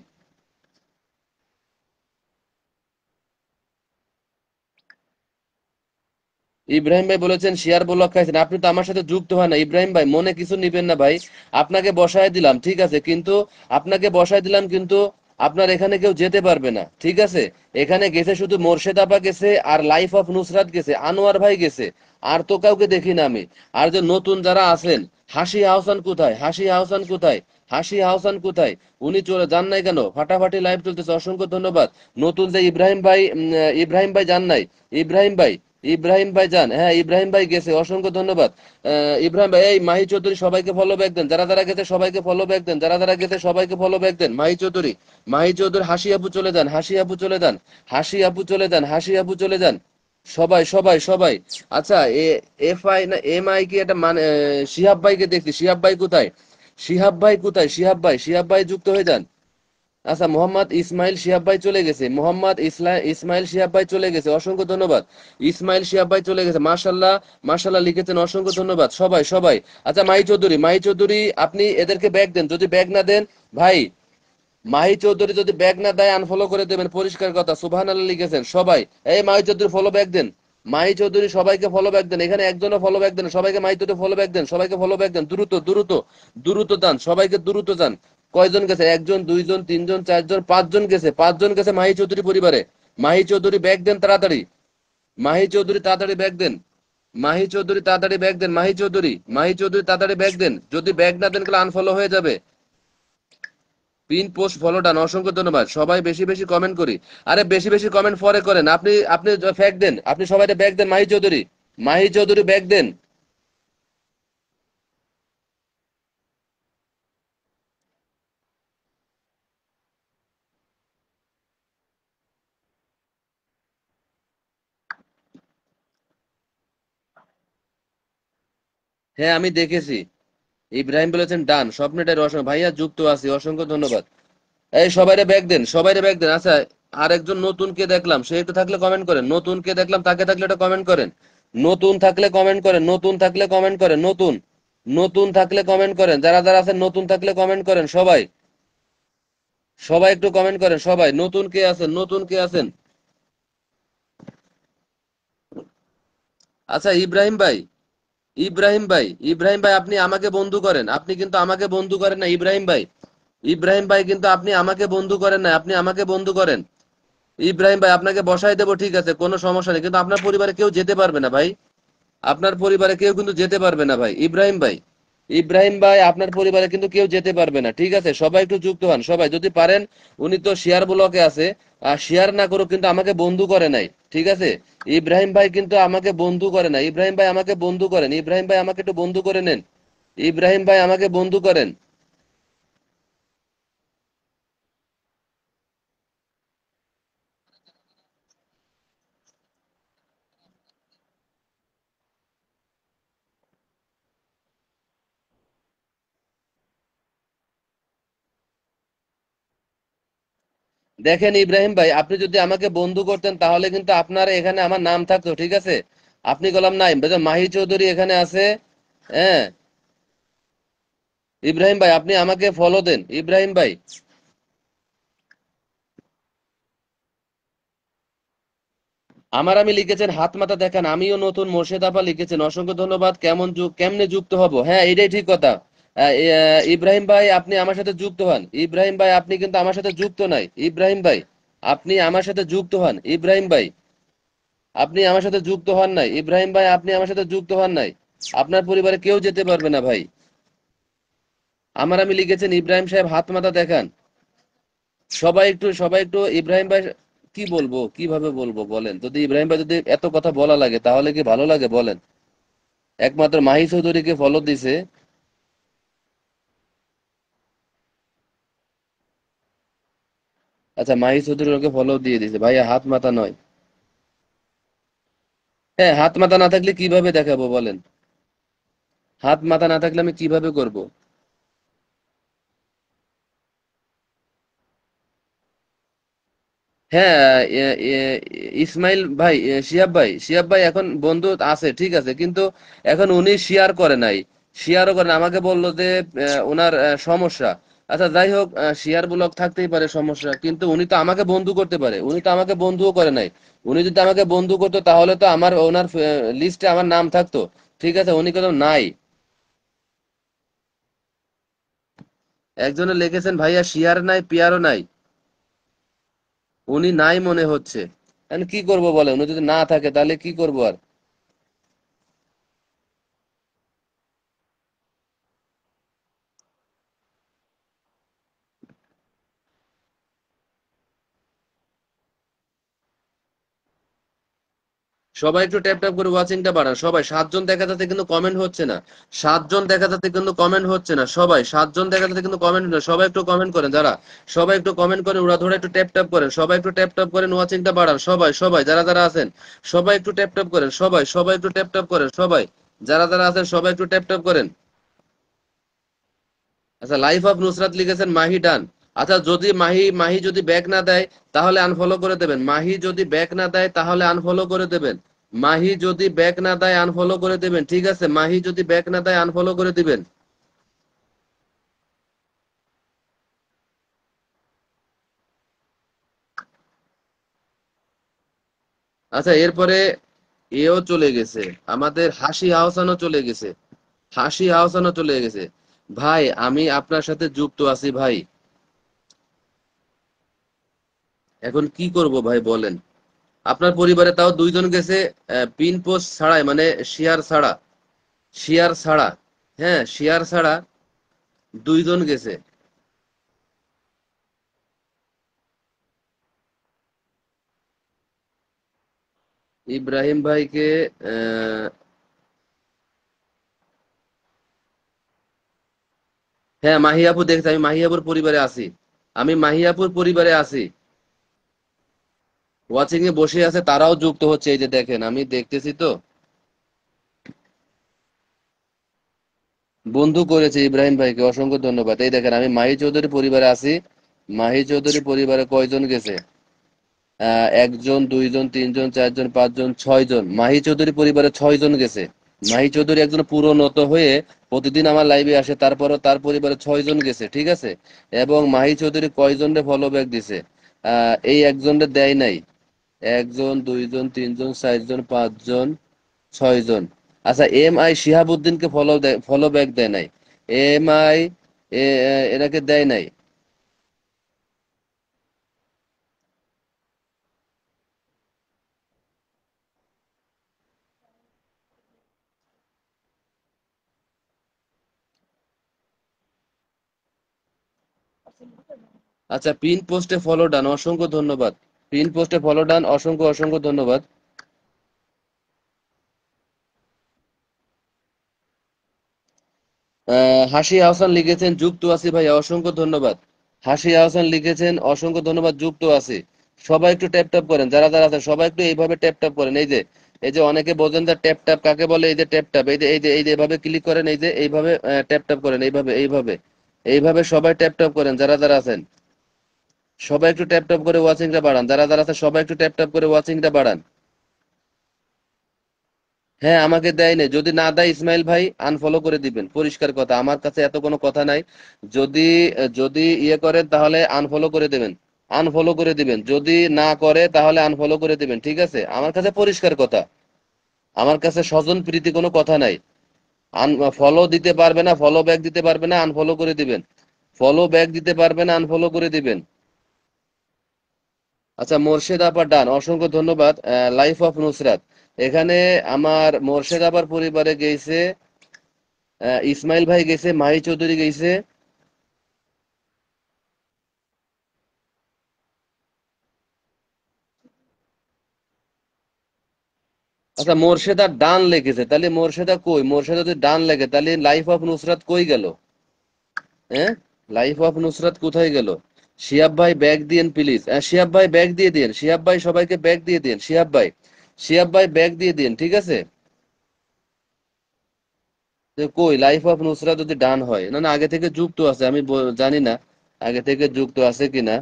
ইব্রাহিম ভাই বলেছেন শেয়ার ব্লক খাইছেন। আপনি তো আমার সাথে যুক্ত হয় না ইব্রাহিম ভাই, মনে কিছু নিবেন না ভাই। আপনাকে বসায় দিলাম ঠিক আছে, কিন্তু আপনাকে বসায় দিলাম কিন্তু আপনার এখানে কেউ যেতে পারবে না ঠিক আছে। এখানে গেছে শুধু মোর্শেদ আপা গেছে, আর লাইফ অফ নুসরাত গেছে, আনোয়ার ভাই গেছে, আর তো কাউকে দেখি না আমি। আর যে নতুন যারা আছেন, হাসি আহসান কোথায়, হাসি আহসান কোথায়, হাসি আহসান কোথায়, উনি চলে যান নাই কেন। ফাটাফাটি লাইভ চলতেছে, অসংখ্য ধন্যবাদ। নতুন যে ইব্রাহিম ভাই, ইব্রাহিম ভাই যান নাই। ইব্রাহিম ভাই, ইব্রাহিম ভাই যান, হ্যাঁ ইব্রাহিম ভাই গেছে, অসংখ্য ধন্যবাদ। ইব্রাহিম ভাই, এই মাহি চৌধুরী সবাইকে ফলো ব্যাক দেন যারা যারা গেছে, সবাইকে ফলো ব্যাক দেন যারা যারা গেছে, সবাইকে follow back then. Mahi Chowdhury, Mahi Chowdhury, হাসি আপু চলে যান, হাসি আপু চলে যান, হাসি আপু চলে যান, হাসি আপু চলে যান। সবাই সবাই সবাই। আচ্ছা এফ আই না এম আই কি এটা মানে, শিহাব ভাইকে দেখছি, শিহাব ভাই কোথায়, শিহাব ভাই কোথায়, শিহাব ভাই, শিহাব ভাই যুক্ত হয়ে যান। আচ্ছা মোহাম্মদ ইসমাইল শিহাব ভাই চলে গেছে, ইসমাইল শিহাব ভাই চলে গেছে, অসংখ্য ধন্যবাদ। ইসমাইল শিহাব ভাই চলে গেছে, মাশাল্লাহ, মাশাল্লাহ লিখেছেন, অসংখ্য ধন্যবাদ সবাই সবাই। আচ্ছা মাহি চৌধুরী, মাহি চৌধুরী আপনি এদেরকে ব্যাগ দেন, যদি ব্যাগ না দেন ভাই, মাহি চৌধুরী যদি ব্যাগ না দেয় আনফলো করে দেবেন, পরিষ্কার কথা। সুবহানাল্লাহ লিখেছেন সবাই। এই Mahi Chowdhury follow back then, Mahi Chowdhury সবাইকে ফলো ব্যাক দেন, এখানে একজনও ফলো ব্যাক দেন, সবাইকে Mahi Chowdhury follow back then, সবাইকে ফলো ব্যাক দেন, দ্রুত দ্রুত দ্রুত যান, সবাইকে দ্রুত যান। কয়জন গেছে, একজন, দুইজন, তিনজন, চারজন, পাঁচজন গেছে, পাঁচজন গেছে মাহি চৌধুরী পরিবারে। মাহি চৌধুরী ব্যাগ দেন তাড়াতাড়ি, মাহি চৌধুরী তাড়াতাড়ি ব্যাগ দেন, মাহি চৌধুরী তাড়াতাড়ি ব্যাগ দেন, মাহি চৌধুরী, মাহি চৌধুরী তাড়াতাড়ি ব্যাগ দেন, যদি ব্যাগ না দেন তাহলে আনফলো হয়ে যাবে। পিন পোস্ট ফলো ডান, অসংখ্য ধন্যবাদ। সবাই বেশি বেশি কমেন্ট করি। আরে বেশি বেশি কমেন্ট পরে করেন, আপনি আপনি ফ্যাক দেন, আপনি সবাই ব্যাগ দেন। মাহি চৌধুরী, মাহি চৌধুরী ব্যাগ দেন। হ্যাঁ আমি দেখেছি। ইব্রাহিম বলেছেন ডান, স্বপ্নটার অসংখ্য ভাইয়া যুক্ত আছি, অসংখ্য ধন্যবাদ। এই সবাইরে ব্যাগ দেন, সবাইরে ব্যাগ দেন। আচ্ছা আরেকজন নতুন কে দেখলাম, সে একটু থাকলে কমেন্ট করেন। নতুন কে দেখলাম, তাকে থাকলে একটা কমেন্ট করেন। নতুন থাকলে কমেন্ট করেন, নতুন থাকলে কমেন্ট করেন, নতুন, নতুন থাকলে কমেন্ট করেন, যারা যারা আছেন নতুন থাকলে কমেন্ট করেন সবাই। সবাই একটু কমেন্ট করেন সবাই, নতুন কে আছেন, নতুন কে আছেন। আচ্ছা ইব্রাহিম ভাই, ইব্রাহিম ভাই, ইব্রাহিম ভাই আপনি আমাকে বন্ধু করেন, আপনি কিন্তু আমাকে বন্ধু করেন না ইব্রাহিম ভাই। ইব্রাহিম ভাই কিন্তু আপনি আমাকে বন্ধু করেন না, আপনি আমাকে বন্ধু করেন। ইব্রাহিম ভাই আপনাকে বসাই দেবো ঠিক আছে, কোনো সমস্যা নেই, কিন্তু আপনার পরিবারে কেউ যেতে পারবে না ভাই। আপনার পরিবারে কেউ কিন্তু যেতে পারবে না ভাই ইব্রাহিম ভাই। ইব্রাহিম ভাই আপনার পরিবারে কিন্তু কেউ যেতে পারবে না ঠিক আছে। সবাই একটু যুক্ত হন সবাই যদি পারেন। উনি তো শেয়ার ব্লকে আছে, আর শেয়ার না করুক কিন্তু আমাকে বন্ধু করে নাই ঠিক আছে। ইব্রাহিম ভাই কিন্তু আমাকে বন্ধু করে না, ইব্রাহিম ভাই আমাকে বন্ধু করেন, ইব্রাহিম ভাই আমাকে একটু বন্ধু করে নেন। ইব্রাহিম ভাই আমাকে বন্ধু করেন। দেখেন ইব্রাহিম ভাই, আপনি যদি আমাকে বন্ধু করতেন তাহলে কিন্তু আপনার এখানে আমার নাম থাকতো ঠিক আছে। আপনি গেলাম নাই, মাহি চৌধুরী এখানে আছে। হ্যাঁ ইব্রাহিম ভাই আপনি আমাকে ফলো দেন ইব্রাহিম ভাই। আমি লিখেছেন হাত মাথা দেখান, আমিও নতুন। মোর্শেদ আপা লিখেছেন অসংখ্য ধন্যবাদ। কেমনে যুক্ত হব? হ্যাঁ, এটাই ঠিক কথা। ইব্রাহিম ভাই আপনি আমার সাথে যুক্ত হন। ইব্রাহিম ভাই আপনি কিন্তু আমার সাথে যুক্ত নাই। ইব্রাহিম ভাই আপনি আমার সাথে যুক্ত হন। ইব্রাহিম ভাই আপনি আমার সাথে যুক্ত হন নাই। ইব্রাহিম ভাই আপনি আমার সাথে যুক্ত হন নাই। আপনার পরিবারে কেউ যেতে পারবে না ভাই। আমি লিখেছেন ইব্রাহিম সাহেব হাত মাথা দেখান। সবাই একটু ইব্রাহিম ভাই, কি বলবো, কিভাবে বলবো বলেন? যদি ইব্রাহিম ভাই যদি এত কথা বলা লাগে তাহলে কি ভালো লাগে বলেন? একমাত্র মাহি চৌধুরীকে ফলো দিছে। আচ্ছা, মাহি চৌধুরী ওকে ফলো দিয়ে দিছে, ভাইয়া হাত মাথা নয়। হ্যাঁ, হাত মাথা না থাকলে কিভাবে দেখাবো বলেন? হাত মাথা না থাকলে আমি কিভাবে করব? হ্যাঁ, ইসমাইল ভাই, শিহাব ভাই এখন বন্ধু আছে ঠিক আছে, কিন্তু এখন উনি শেয়ার করে নাই। শেয়ারও করেন, আমাকে বললো যে ওনার সমস্যা। আচ্ছা যাই হোক, শেয়ার ব্লক থাকতেই পারে সমস্যা, কিন্তু উনি তো আমাকে বন্ধু করতে পারে, উনি তো আমাকে বন্ধুও করে নাই। উনি যদি আমাকে বন্ধু করতো তাহলে তো আমার ওনার লিস্টে আমার নাম থাকতো। ঠিক আছে, উনি কিন্তু নাই। একজনে লিখেছেন ভাইয়া শেয়ার নাই, পেয়ারও নাই। উনি নাই মনে হচ্ছে। এখন কি করব বলে, উনি যদি না থাকে তাহলে কি করবো আর? সবাই একটু ট্যাপ ট্যাপ করে ওয়াচিংটা বাড়ান। সবাই 7 জন দেখা যাচ্ছে কিন্তু কমেন্ট হচ্ছে না। 7 জন দেখা যাচ্ছে কিন্তু কমেন্ট হচ্ছে না। সবাই 7 জন দেখা যাচ্ছে কিন্তু কমেন্ট হচ্ছে না। সবাই একটু কমেন্ট করেন যারা। সবাই একটু কমেন্ট করেন, ওরা ধরে একটু ট্যাপ ট্যাপ করেন। সবাই একটু ট্যাপ ট্যাপ করেন, ওয়াচিংটা বাড়ান। সবাই যারা যারা আছেন সবাই একটু ট্যাপ ট্যাপ করেন। সবাই একটু ট্যাপ ট্যাপ করেন। সবাই যারা যারা আছেন সবাই একটু ট্যাপ ট্যাপ করেন। আচ্ছা, লাইফ অফ নুসরাত লিখেছেন মাহি ডান। আচ্ছা, যদি মাহি যদি ব্যাক না দেয় তাহলে আনফলো করে দেবেন। মাহি যদি ব্যাক না দেয় তাহলে আনফলো করে দেবেন। মাহি যদি ব্যাক না দেয় আনফলো করে দেবেন, ঠিক আছে? মাহি যদি ব্যাক না দেয় আনফলো করে দিবেন। আচ্ছা, এরপরে এও চলে গেছে, আমাদের হাসি আহসানও চলে গেছে। হাসি আহসানও চলে গেছে। ভাই আমি আপনার সাথে যুক্ত আছি ভাই, এখন কি করব ভাই বলেন? আপনার পরিবারে তাও 2 জন গেছে, পিন পোস্ট ছাড়াই, মানে শেয়ার ছাড়া। শেয়ার ছাড়া, হ্যাঁ শেয়ার ছাড়া 2 জন গেছে। ইব্রাহিম ভাইকে আহ, হ্যাঁ মাহিয়াপুর দেখছি, আমি মাহিয়াপুর পরিবারে আছি। আমি মাহিয়াপুর পরিবারে আছি। ওয়াচিং এ বসে আছে, তারাও যুক্ত হচ্ছে, এই যে দেখেন আমি দেখতেছি তো। বন্ধু করেছে ইব্রাহিম ভাইকে, অসংখ্য ধন্যবাদ। এই দেখেন আমি মাহি চৌধুরী পরিবারে আছি। মাহি চৌধুরী পরিবারে কয়জন গেছে? 1 জন, 2 জন, 3 জন, 4 জন, 5 জন, 6 জন। মাহি চৌধুরী পরিবারে 6 জন গেছে। মাহি চৌধুরী একজন পুরনত হয়ে প্রতিদিন আমার লাইভে আসে, তারপরও তার পরিবারে 6 জন গেছে, ঠিক আছে? এবং মাহি চৌধুরী কয়জনরে ফলো ব্যাক দিছে? এই একজনরে দেয় নাই। 1 জন, 2 জন, 3 জন, 4 জন, 5 জন, 6 জন। আচ্ছা, MI শিহাবুদ্দিনকে ফলো ব্যাক দেয় নাই। MI এনাকে দেয় নাই। আচ্ছা, পিন পোস্টে ফলো ডান, অসংখ্য ধন্যবাদ। পিন পোস্টে ফলো ডান, অসংখ্য অসংখ্য ধন্যবাদ। হাসি আহসান লিখেছেন যুক্ত আছি ভাইয়া, অসংখ্য ধন্যবাদ। হাসি আহসান লিখেছেন অসংখ্য ধন্যবাদ, যুক্ত আছে। সবাই একটু ট্যাপ ট্যাপ করেন, যারা যারা আছেন সবাই একটু এইভাবে ট্যাপ ট্যাপ করেন। এই যে অনেকে বোঝেন না ট্যাপ ট্যাপ কাকে বলে, এই যে ট্যাপ ট্যাপ, এই যে এইভাবে ক্লিক করেন, এই যে এইভাবে ট্যাপ ট্যাপ করেন, এইভাবে সবাই ট্যাপ ট্যাপ করেন যারা যারা আছেন। সবাই একটু ট্যাপ ট্যাপ করে ওয়াচিংটা বাড়ান, যারা যারা আছেন সবাই একটু ট্যাপ ট্যাপ করে ওয়াচিংটা বাড়ান। হ্যাঁ, আমাকে দেয় নাই, যদি না দেয় ইসমাইল ভাই আনফলো করে দিবেন, পরিষ্কার কথা, আমার কাছে এত কোনো কথা নাই। যদি যদি ইয়ে করেন তাহলে আনফলো করে দেবেন। আনফলো করে দিবেন, যদি না করে তাহলে আনফলো করে দিবেন, ঠিক আছে? আমার কাছে পরিষ্কার কথা, আমার কাছে স্বজন প্রীতি কোনো কথা নাই। ফলো দিতে পারবে না, ফলো ব্যাক দিতে পারবে না, আনফলো করে দিবেন। ফলো ব্যাক দিতে পারবে না, আনফলো করে দিবেন। আচ্ছা, মোর্শেদ আপা ডান, অসংখ্য ধন্যবাদ। লাইফ অফ নুসরাত, এখানে আমার মোর্শেদ আপার পরিবারে গেছে, ইসমাইল ভাই গেছে, মাহি চৌধুরী গেছে। আচ্ছা, মোর্শেদা ডান লেগেছে, তাহলে মোর্শেদা কই? মোর্শেদা যদি ডান লেগে তাহলে লাইফ অফ নুসরাত কই গেল? হ্যাঁ, লাইফ অফ নুসরাত কোথায় গেল? শিহাব ভাই ব্যাগ দিয়েন প্লিজ। শিহাব ভাই ব্যাগ দিয়ে দিন, শিহাব ভাই সবাইকে ব্যাগ দিয়ে দিন, শিহাব ভাই, শিহাব ভাই ব্যাগ দিয়ে দিন, ঠিক আছে? তো কই লাইফ অফ নুসরাত যদি ডান হয়, না না আগে থেকে যুক্ত আছে, আমি জানি না আগে থেকে যুক্ত আছে কিনা।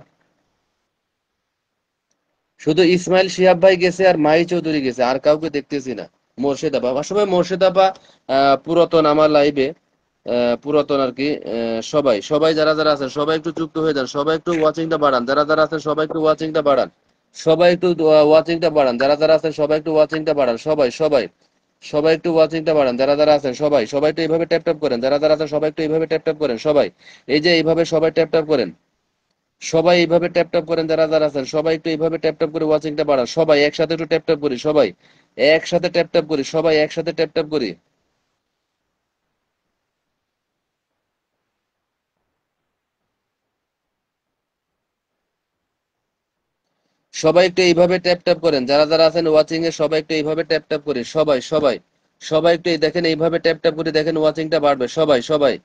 শুধু ইসমাইল শিহাব ভাই গেছে আর মাহি চৌধুরী গেছে, আর কাউকে দেখতেছি না। মোর্শেদ আপা, আসলে মোর্শেদ আপা পুরাতন আমার লাইভে, পুরাতন আর কি। সবাই সবাই যারা যারা আছেন সবাই একটু যুক্ত হয়ে যান, সবাই একটু ওয়াচিংটা বাড়ান, যারা যারা আছেন সবাই একটু ওয়াচিংটা বাড়ান, সবাই একটু ওয়াচিংটা বাড়ান, যারা যারা আছেন সবাই একটু ওয়াচিংটা বাড়ান, সবাই সবাই সবাই একটু ওয়াচিংটা বাড়ান, যারা যারা আছেন সবাই সবাই একটু এইভাবে ট্যাপ ট্যাপ করেন, যারা যারা আছেন সবাই একটু এইভাবে ট্যাপ ট্যাপ করেন সবাই। এই যে এইভাবে সবাই ট্যাপ ট্যাপ করেন, সবাই এইভাবে ট্যাপ ট্যাপ করেন, যারা যারা আছেন সবাই একটু এইভাবে ট্যাপ ট্যাপ করে ওয়াচিংটা বাড়ান, সবাই একসাথে একটু ট্যাপ ট্যাপ করি, সবাই একসাথে ট্যাপ ট্যাপ করি, সবাই একসাথে ট্যাপ ট্যাপ করি। সবাই একটু এইভাবে ট্যাপ ট্যাপ করেন, যারা যারা আছেন ওয়াচিং এ সবাই একটু এইভাবে ট্যাপ ট্যাপ করি, সবাই সবাই সবাই একটু এই দেখেন এইভাবে ট্যাপ ট্যাপ করে দেখেন ওয়াচিংটা বাড়বে, সবাই সবাই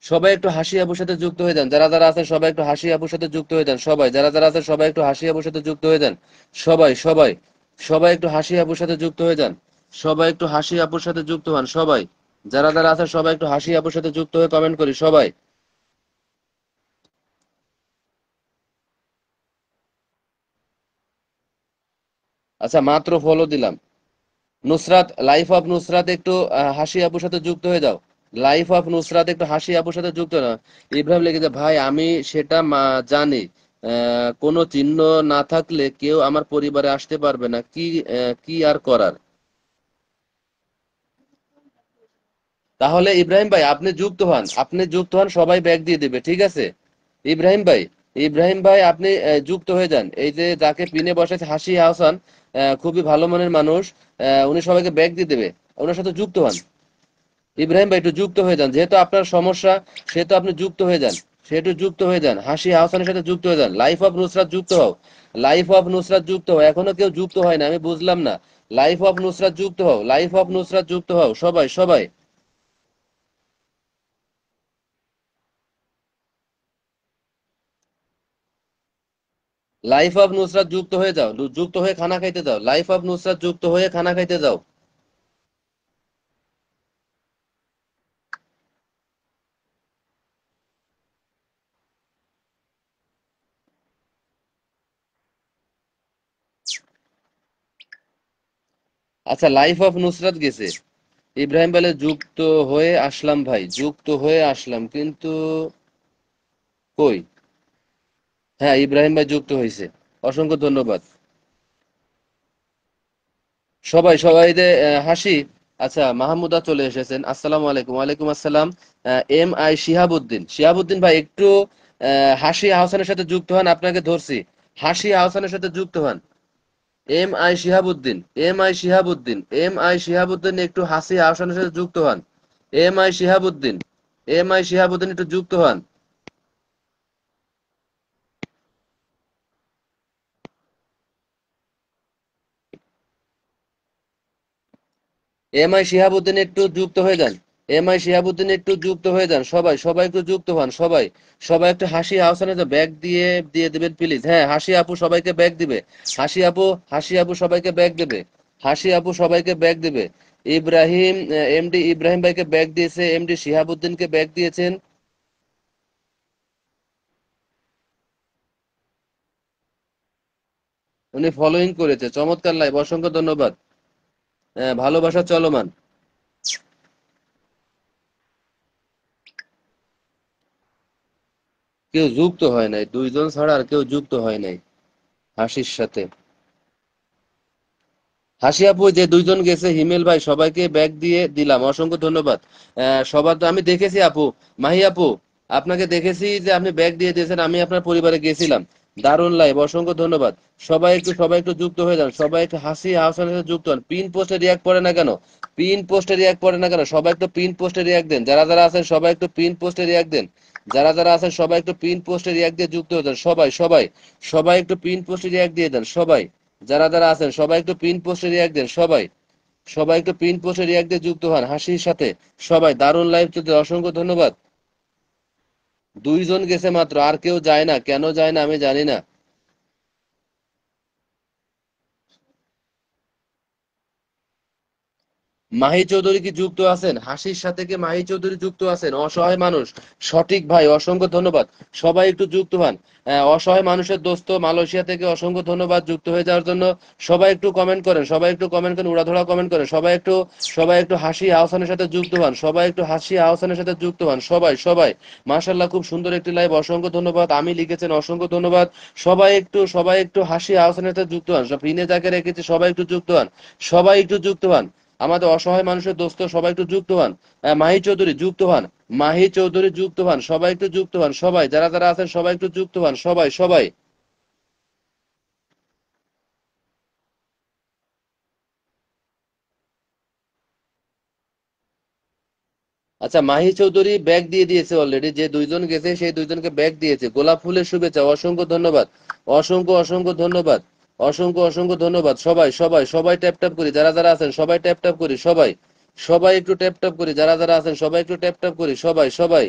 সবাই একটু হাসি আপুর সাথে যুক্ত হয়ে যান, যারা যারা আছেন সবাই একটু হাসি আপুর সাথে যুক্ত হয়ে যান, সবাই যারা যারা আছেন সবাই একটু হাসি আপুর সাথে যুক্ত হয়ে যান, সবাই সবাই সবাই একটু হাসি আপুর সাথে যুক্ত হয়ে যান, সবাই একটু হাসি আপুর সাথে যুক্ত হন, সবাই যারা যারা আছেন সবাই একটু হাসি আপুর সাথে যুক্ত হয়ে কমেন্ট করি, সবাই। আচ্ছা, মাত্র ফলো দিলাম। নুসরাত, লাইফ অফ নুসরাত একটু হাসি আপুর সাথে যুক্ত হয়ে যাও, লাইফ অফ নুসরাত একটু হাসি আপুর সাথে যুক্ত না। ইব্রাহিম লিখেছে, ভাই আমি সেটা জানি, কোনো চিহ্ন না থাকলে কেউ আমার পরিবারে আসতে পারবে না, কি কি আর করার। তাহলে ইব্রাহিম ভাই আপনি যুক্ত হন, আপনি যুক্ত হন, সবাই ব্যাগ দিয়ে দিবে, ঠিক আছে? ইব্রাহিম ভাই, ইব্রাহিম ভাই আপনি যুক্ত হয়ে যান, এই যে যাকে পিনে বসেছে হাসি আহসান, খুবই ভালো মনের মানুষ, উনি সবাইকে ব্যাগ দিয়ে দেবে, ওনার সাথে যুক্ত হন। ইব্রাহিম ভাই একটু যুক্ত হয়ে যান, যেহেতু আপনার সমস্যা সেহেতু আপনি যুক্ত হয়ে যান, সেহেতু যুক্ত হয়ে যান, হাসি আহসানের সাথে যুক্ত হয়ে যান, লাইফ অফ নুসরাত যুক্ত হও, লাইফ অফ নুসরাত যুক্ত হও, এখনো কেউ যুক্ত হয় না, আমি বুঝলাম না। লাইফ অফ নুসরাত যুক্ত হও, লাইফ অফ নুসরাত যুক্ত হও, সবাই সবাই লাইফ অফ নুসরাত যুক্ত হয়ে যাও, যুক্ত হয়ে খানা খাইতে যাও, লাইফ অফ নুসরাত যুক্ত হয়ে খানা খাইতে যাও। আচ্ছা, লাইফ অফ নুসরাত গেছে, ইব্রাহিম বলে যুক্ত হয়ে আসলাম ভাই, যুক্ত হয়ে আসলাম কিন্তু কই? হ্যাঁ, ইব্রাহিম ভাই যুক্ত হয়েছে, অসংখ্য ধন্যবাদ। সবাই সবাই যে হাসি। আচ্ছা, মাহমুদা চলে এসেছেন, আসসালামু আলাইকুম। ওয়ালাইকুম আসসালাম। এম আই শিহাবুদ্দিন, শিহাবুদ্দিন ভাই একটু হাসি আহসানের সাথে যুক্ত হন, আপনাকে ধরছি, হাসি আহসানের সাথে যুক্ত হন। M I Shihabuddin, M I Shihabuddin, M I Shihabuddin একটু হাসি আহসানের সাথে যুক্ত হন। M I Shihabuddin, M I Shihabuddin একটু যুক্ত হন। এম আই শিহাবুদ্দিন একটু যুক্ত হয়ে যান, এম আই শিহাবুদ্দিন একটু যুক্ত হয়ে যান, সবাই সবাই একটু যুক্ত হন, সবাই সবাই একটু হাসি আহসানে যে ব্যাগ দিয়ে দিয়ে দিবেন প্লিজ। হ্যাঁ, হাসি আপু সবাইকে ব্যাগ দিবে, হাসি আপু, হাসি আপু সবাইকে ব্যাগ দেবে, হাসি আপু সবাইকে ব্যাগ দিবে। ইব্রাহিম, এমডি ইব্রাহিম ভাইকে ব্যাগ দিয়েছে, এমডি শিহাবুদ্দিনকে ব্যাগ দিয়েছেন। উনি ফলোইং করেছে, চমৎকার লাইভ, অসংখ্য ধন্যবাদ। ভালোবাসা চলমান। কেউ যুক্ত হয় নাই, দুইজন ছাড়া আর কেউ যুক্ত হয় নাই হাসির সাথে। হাসি আপু, যে দুইজন গেছে হিমেল ভাই, সবাইকে ব্যাগ দিয়ে দিলাম, অসংখ্য ধন্যবাদ। সবার তো আমি দেখেছি আপু, মাহি আপু, আপনাকে দেখেছি যে আপনি ব্যাগ দিয়ে দিয়েছেন, আমি আপনার পরিবারে গেছিলাম। দারুণ লাইভ, অসংখ্য ধন্যবাদ। সবাই একটু যুক্ত হয়ে যান, সবাই একটু হাসি হাসানের সাথে যুক্ত হন। পিন পোস্টে রিয়াক্ট করে না কেন? পিন পোস্টে রিয়াক্ট করে না কেন? সবাই একটু পিন পোস্টে রিয়াক্ট দেন, যারা যারা আছেন সবাই একটু পিন পোস্টে রিয়াক্ট দেন। যারা যারা আছেন সবাই একটু পিন পোস্টে রিয়াক্ট দিয়ে যুক্ত হয়ে যান, সবাই সবাই সবাই একটু পিন পোস্টে রিয়াক্ট দিয়ে দেন সবাই। যারা যারা আছেন সবাই একটু পিন পোস্টে রিয়াক্ট দেন সবাই। সবাই একটু পিন পোস্টে রিয়াক্ট দিয়ে যুক্ত হন হাসির সাথে। সবাই দারুণ লাইভ চলছে, অসংখ্য ধন্যবাদ। দুইজন গেছে মাত্র, আর কেউ যায় না, কেন যায় না আমি জানি না। মাহি চৌধুরী কি যুক্ত আছেন? হাসির সাথে কি মাহি চৌধুরী যুক্ত আছেন? অসহায় মানুষ, সঠিক ভাই, অসংখ্য ধন্যবাদ। সবাই একটু যুক্ত হন। অসহায় মানুষের দোস্ত মালয়েশিয়া থেকে অসংখ্য ধন্যবাদ যুক্ত হয়ে যাওয়ার জন্য। সবাই একটু কমেন্ট করেন, সবাই একটু কমেন্ট করেন, উড়াধরা কমেন্ট করেন। সবাই একটু হাসি আহসানের সাথে যুক্ত হন, সবাই একটু হাসি আহসানের সাথে যুক্ত হন, সবাই সবাই। মাশাল্লাহ, খুব সুন্দর একটি লাইভ, অসংখ্য ধন্যবাদ। আমি লিখেছেন, অসংখ্য ধন্যবাদ। সবাই একটু হাসি আহসানের সাথে যুক্ত হন, সব ইনে যাকে রেখেছি সবাই একটু যুক্ত হন। সবাই একটু যুক্ত হন, আমাদের অসহায় মানুষের দোস্ত সবাই একটু যুক্ত হন। মাহি চৌধুরী যুক্ত হন, মাহি চৌধুরী যুক্ত হন, সবাই একটু যুক্ত হন, সবাই যারা যারা আছেন সবাই একটু যুক্ত হন, সবাই সবাই। আচ্ছা, মাহি চৌধুরী ব্যাগ দিয়ে দিয়েছে অলরেডি, যে দুইজন গেছে সেই দুইজনকে ব্যাগ দিয়েছে। গোলাপ ফুলের শুভেচ্ছা, অসংখ্য ধন্যবাদ। অসংখ্য ধন্যবাদ। অসংখ্য ধন্যবাদ। সবাই ট্যাপ ট্যাপ করি, যারা যারা আছেন সবাই ট্যাপ ট্যাপ করি, সবাই সবাই একটু ট্যাপ ট্যাপ করি, যারা যারা আছেন সবাই একটু ট্যাপ ট্যাপ করি, সবাই সবাই।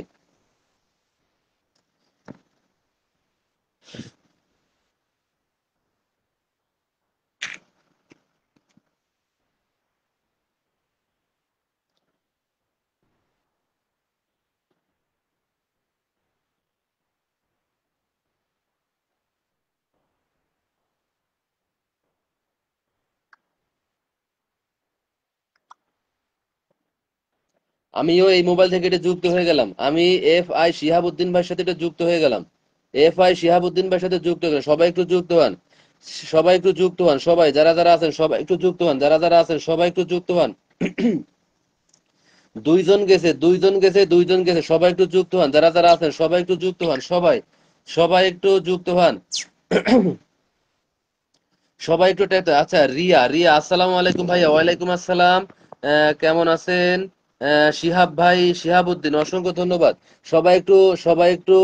আমিও এই মোবাইল থেকে এটা যুক্ত হয়ে গেলাম, আমি FI শিহাবুদ্দিন ভাইয়ের সাথে এটা যুক্ত হয়ে গেলাম। FI শিহাবুদ্দিন ভাইয়ের সাথে যুক্ত হয়ে গেলাম, সবাই একটু যুক্ত হন। সবাই একটু যুক্ত হন, সবাই যারা যারা আছেন সবাই একটু যুক্ত হন, যারা যারা আছেন সবাই একটু যুক্ত হন। দুইজন গেছে, সবাই একটু যুক্ত হন, যারা যারা আছেন সবাই একটু যুক্ত হন, সবাই সবাই একটু যুক্ত হন। সবাই একটু আচ্ছা, রিয়া রিয়া, আসসালামু আলাইকুম ভাইয়া। ওয়ালাইকুম আসসালাম। কেমন আছেন? শিহাব ভাই, শিহাবুদ্দিন, অসংখ্য ধন্যবাদ। সবাই একটু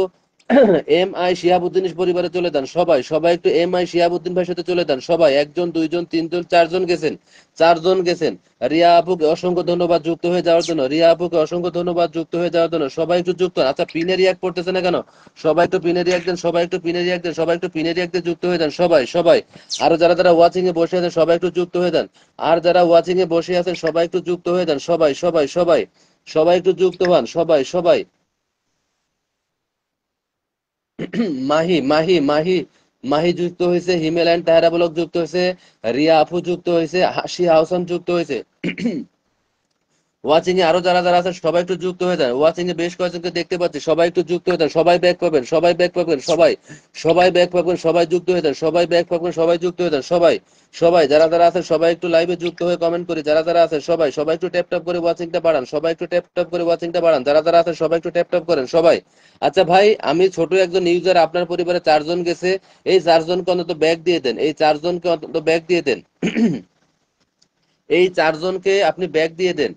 MI শিহাবুদ্দিন পরিবারে চলে যান, সবাই একটু MI শিহাবুদ্দিন ভাইয়ের সাথে চলে যান, সবাই একজন দুইজন তিনজন চারজন গেছেন, চারজন গেছেন। রিয়া আপুকে অসংখ্য ধন্যবাদ যুক্ত হয়ে যাওয়ার জন্য, রিয়া আপুকে অসংখ্য ধন্যবাদ যুক্ত হয়ে যাওয়ার জন্য। সবাই একটু যুক্ত হন। আচ্ছা, পিনে রিয়াক্ট করতেছে না কেন? সবাই একটু পিনে রিয়াক্ট দেন, সবাই একটু পিনে রিয়াক্ট দেন, সবাই একটু পিনে রিয়াক্ট দিয়ে যুক্ত হয়ে যান, সবাই সবাই। আরো যারা যারা ওয়াচিং এ বসে আছেন সবাই একটু যুক্ত হয়ে যান। আর যারা ওয়াচিং এ বসে আছেন সবাই একটু যুক্ত হয়ে যান, সবাই সবাই একটু যুক্ত হন, সবাই সবাই। মাহি মাহি যুক্ত হয়েছে, হিমেল অ্যান্ড তাহেরা ব্লক যুক্ত হয়েছে, রিয়া আফু যুক্ত হয়েছে, হাসি হাউসান যুক্ত হয়েছে। ওয়াচিং এ আরো যারা যারা আছে সবাই একটু যুক্ত হয়ে যান। ওয়াচিং এ বেশ কয়েকজনকে দেখতে পাচ্ছি, সবাই একটু যুক্ত হয়ে যান, সবাই ব্যাক পাবেন, সবাই ব্যাক পাবেন, সবাই ব্যাক পাবেন, সবাই যুক্ত হয়ে যান, সবাই ব্যাক পাবেন, সবাই যুক্ত হয়ে যান, সবাই যারা যারা আছেন সবাই একটু লাইভে যুক্ত হয়ে কমেন্ট করি, যারা যারা আছেন সবাই একটু ট্যাপ ট্যাপ করে ওয়াচিংটা বাড়ান, সবাই একটু ট্যাপ ট্যাপ করে ওয়াচিংটা বাড়ান, যারা যারা আছেন সবাই একটু ট্যাপ ট্যাপ করেন, সবাই। আচ্ছা ভাই, আমি ছোট একজন ইউজার, আপনার পরিবারে চারজন গেছে, এই চারজনকে অন্তত ব্যাক দিয়ে দেন, এই চারজনকে অন্তত ব্যাক দিয়ে দেন। এই চারজনকে আপনি ব্যাক দিয়ে দেন।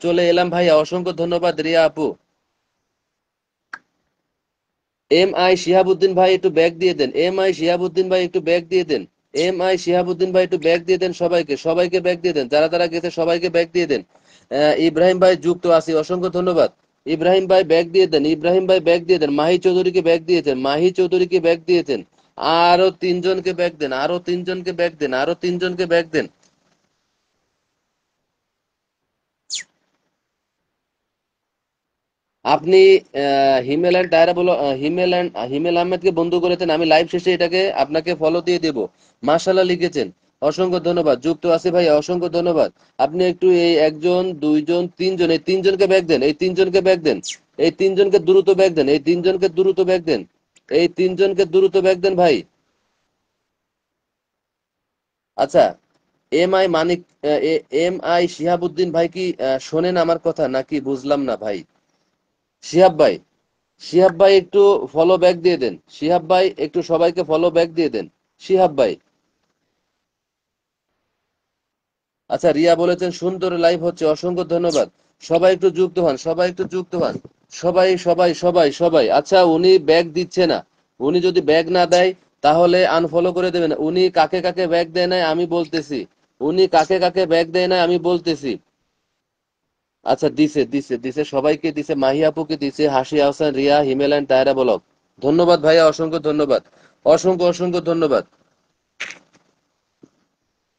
চলে এলাম ভাইয়া, অসংখ্য ধন্যবাদ রিয়া আপু। MI শিহাবুদ্দিন ভাই একটু ব্যাক দিয়ে দেন, MI শিহাবুদ্দিন ভাই একটু ব্যাক দিয়ে দেন, MI শিহাবুদ্দিন ভাই একটু ব্যাক দিয়ে দেন, সবাইকে ব্যাক দিয়ে দেন, যারা যারা গেছে সবাইকে ব্যাক দিয়ে দেন। ইব্রাহিম ভাই যুক্ত আছি, অসংখ্য ধন্যবাদ। ইব্রাহিম ভাই ব্যাক দিয়ে দেন, ইব্রাহিম ভাই ব্যাক দিয়ে দেন। মাহি চৌধুরীকে ব্যাক দিয়েছেন, মাহি চৌধুরীকে ব্যাক দিয়েছেন। আরো তিনজনকে ব্যাক দেন, আরো তিনজনকে ব্যাক দেন, আরো তিনজনকে ব্যাক দেন। আপনি হিমেল অ্যান্ড ডায়রা বলো, হিমেল আহমেদকে বন্ধু করেছেন, আমি লাইভ শেষে এটাকে আপনাকে ফলো দিয়ে দেব। মাশাল্লাহ লিখেছেন, অসংখ্য ধন্যবাদ, যুক্ত আছে ভাই, অসংখ্য ধন্যবাদ। আপনি একটু এই একজন, দুইজন, তিনজন, এই তিনজনকে ব্যাগ দেন, এই তিনজনকে ব্যাগ দেন, এই তিনজনকে দ্রুত ব্যাগ দেন, এই তিনজনকে দ্রুত ব্যাগ দেন, এই তিনজনকে দ্রুত ব্যাগ দেন ভাই। আচ্ছা, M I Manik, M I Shihabuddin ভাই কি শোনেন আমার কথা নাকি? বুঝলাম না ভাই। শিহাব ভাই, শিহাব ভাই একটু ফলো ব্যাক দিয়ে দেন, শিহাব ভাই একটু সবাইকে ফলো ব্যাক দিয়ে দেন, শিহাব ভাই। আচ্ছা, রিয়া বলেছেন সুন্দর লাইভ হচ্ছে, অসংখ্য ধন্যবাদ। সবাই একটু যুক্ত হন, সবাই একটু যুক্ত হন, সবাই সবাই সবাই সবাই। আচ্ছা, উনি ব্যাগ দিচ্ছে না, উনি যদি ব্যাগ না দেয় তাহলে আনফলো করে দেবেন। উনি কাকে কাকে ব্যাগ দেয় নাই আমি বলতেছি, উনি কাকে কাকে ব্যাগ দেয় নাই আমি বলতেছি। আচ্ছা, দিছে দিছে দিছে, সবাইকে দিছে, মাহি আপুকে দিছে, হাসি আহসান, রিয়া, হিমেলাইন, তায়রা বলক। ধন্যবাদ ভাইয়া, অসংখ্য ধন্যবাদ, অসংখ্য অসংখ্য ধন্যবাদ।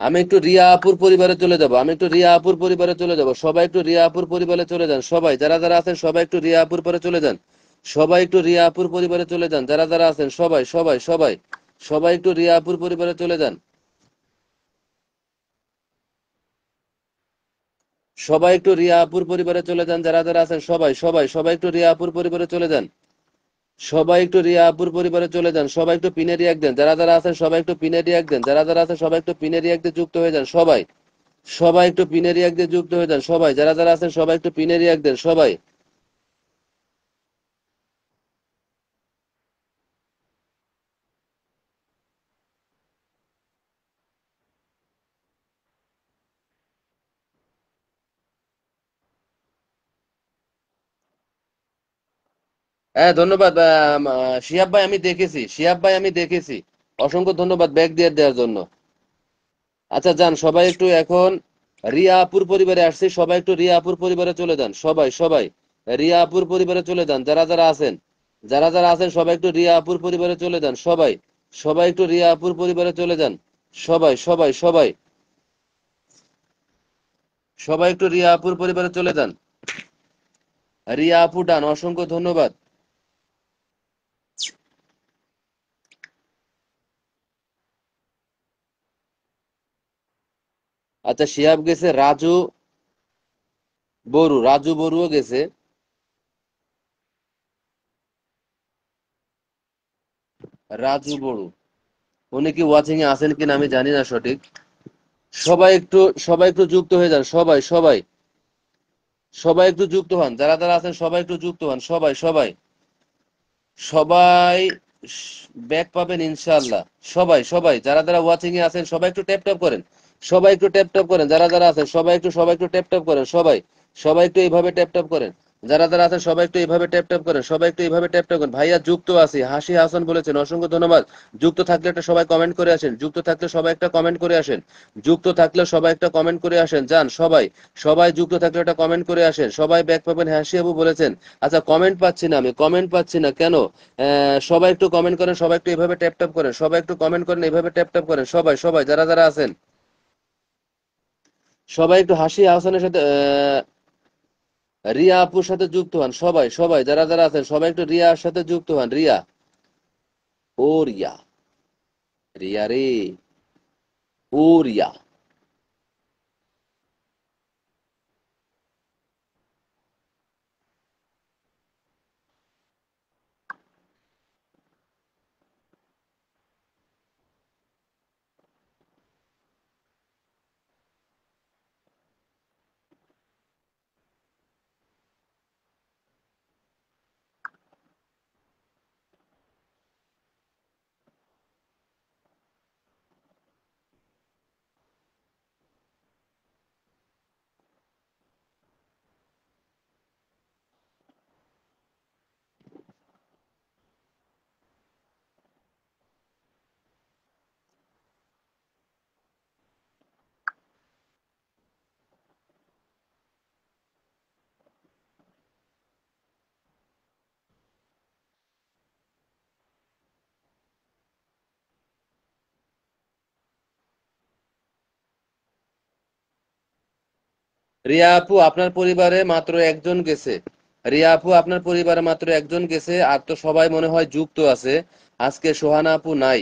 আমি একটু রিয়া আপুর পরিবারে চলে যাব, আমি একটু রিয়া আপুর পরিবারে চলে যাব, সবাই একটু রিয়া আপুর পরিবারে চলে যান, সবাই যারা যারা আছেন সবাই একটু রিয়া আপুর পরে চলে যান, সবাই একটু রিয়া আপুর পরিবারে চলে যান, যারা যারা আছেন সবাই সবাই সবাই, সবাই একটু রিয়া আপুর পরিবারে চলে যান, সবাই একটু রিয়া আপুর পরিবারে চলে যান, যারা যারা আছেন সবাই সবাই সবাই একটু রিয়া আপুর পরিবারে চলে যান, সবাই একটু রিয়া আপুর পরিবারে চলে যান, সবাই একটু পিনে রিয়াক দেন, যারা যারা আছেন সবাই একটু পিনে রিয়াক দেন, যারা যারা আছেন সবাই একটু পিনে রিয়াক দিয়ে যুক্ত হয়ে যান, সবাই সবাই একটু পিনে রিয়াক দিয়ে যুক্ত হয়ে যান, সবাই যারা যারা আছেন সবাই একটু পিনে রিয়াক দেন, সবাই। হ্যাঁ, ধন্যবাদ শিহাব ভাই, আমি দেখেছি, শিহাব ভাই আমি দেখেছি, অসংখ্য ধন্যবাদ ব্যাগ দিয়ে দেওয়ার জন্য। আচ্ছা, যান সবাই একটু এখন রিয়া আপুর পরিবারে আসছে, সবাই একটু রিয়া আপুর পরিবারে চলে যান, সবাই সবাই রিয়া আপুর পরিবারে চলে যান, যারা যারা আছেন, যারা যারা আছেন সবাই একটু রিয়া আপুর পরিবারে চলে যান, সবাই সবাই একটু রিয়া আপুর পরিবারে চলে যান, সবাই সবাই সবাই সবাই একটু রিয়া আপুর পরিবারে চলে যান, রিয়া আপু ডান, অসংখ্য ধন্যবাদ। আচ্ছা, শিহাব গেছে, রাজু বড়ু, রাজু বড়ুও গেছে, রাজু বড়ু, উনি কি ওয়াচিং এ আছেন কিনা আমি জানি না সঠিক। সবাই একটু, সবাই একটু যুক্ত হয়ে যান, সবাই সবাই সবাই একটু যুক্ত হন, যারা যারা আছেন সবাই একটু যুক্ত হন, সবাই সবাই সবাই ব্যাক পাবেন ইনশাআল্লাহ, সবাই সবাই যারা যারা ওয়াচিং এ আছেন সবাই একটু ট্যাপ ট্যাপ করেন, সবাই একটু ট্যাপ ট্যাপ করেন, যারা যারা আছেন সবাই একটু ট্যাপ ট্যাপ করেন, সবাই সবাই একটু এইভাবে ট্যাপ ট্যাপ করেন, যারা যারা আছেন সবাই একটু এইভাবে ট্যাপ ট্যাপ করেন, সবাই একটু এইভাবে ট্যাপ ট্যাপ করেন। ভাইয়া যুক্ত আছি, হাসি হাসান বলেছেন, অসংখ্য ধন্যবাদ। যুক্ত থাকলে একটা সবাই কমেন্ট করে আসেন, যুক্ত থাকলে সবাই একটা কমেন্ট করে আসেন, যুক্ত থাকলে সবাই একটা কমেন্ট করে আসেন, যান সবাই সবাই যুক্ত থাকলে একটা কমেন্ট করে আসেন, সবাই ব্যাক পাবেন, হাসি আবু বলেছেন। আচ্ছা, কমেন্ট পাচ্ছি না, আমি কমেন্ট পাচ্ছি না কেন? সবাই একটু কমেন্ট করেন, সবাই একটু এইভাবে ট্যাপ ট্যাপ করেন, সবাই একটু কমেন্ট করেন, এইভাবে ট্যাপ ট্যাপ করেন, সবাই সবাই যারা যারা আছেন সবাই একটু হাসি আহসানের সাথে রিয়া আপুর সাথে যুক্ত হন, সবাই সবাই যারা যারা আছেন সবাই একটু রিয়ার সাথে যুক্ত হন, রিয়া, ও রিয়া, রিয়া রে, ও রিয়া। রিয়া আপু আপনার পরিবারে মাত্র একজন গেছে, রিয়া আপু আপনার পরিবারে মাত্র একজন গেছে, আর তো সবাই মনে হয় যুক্ত আছে, আজকে সোহানা আপু নাই।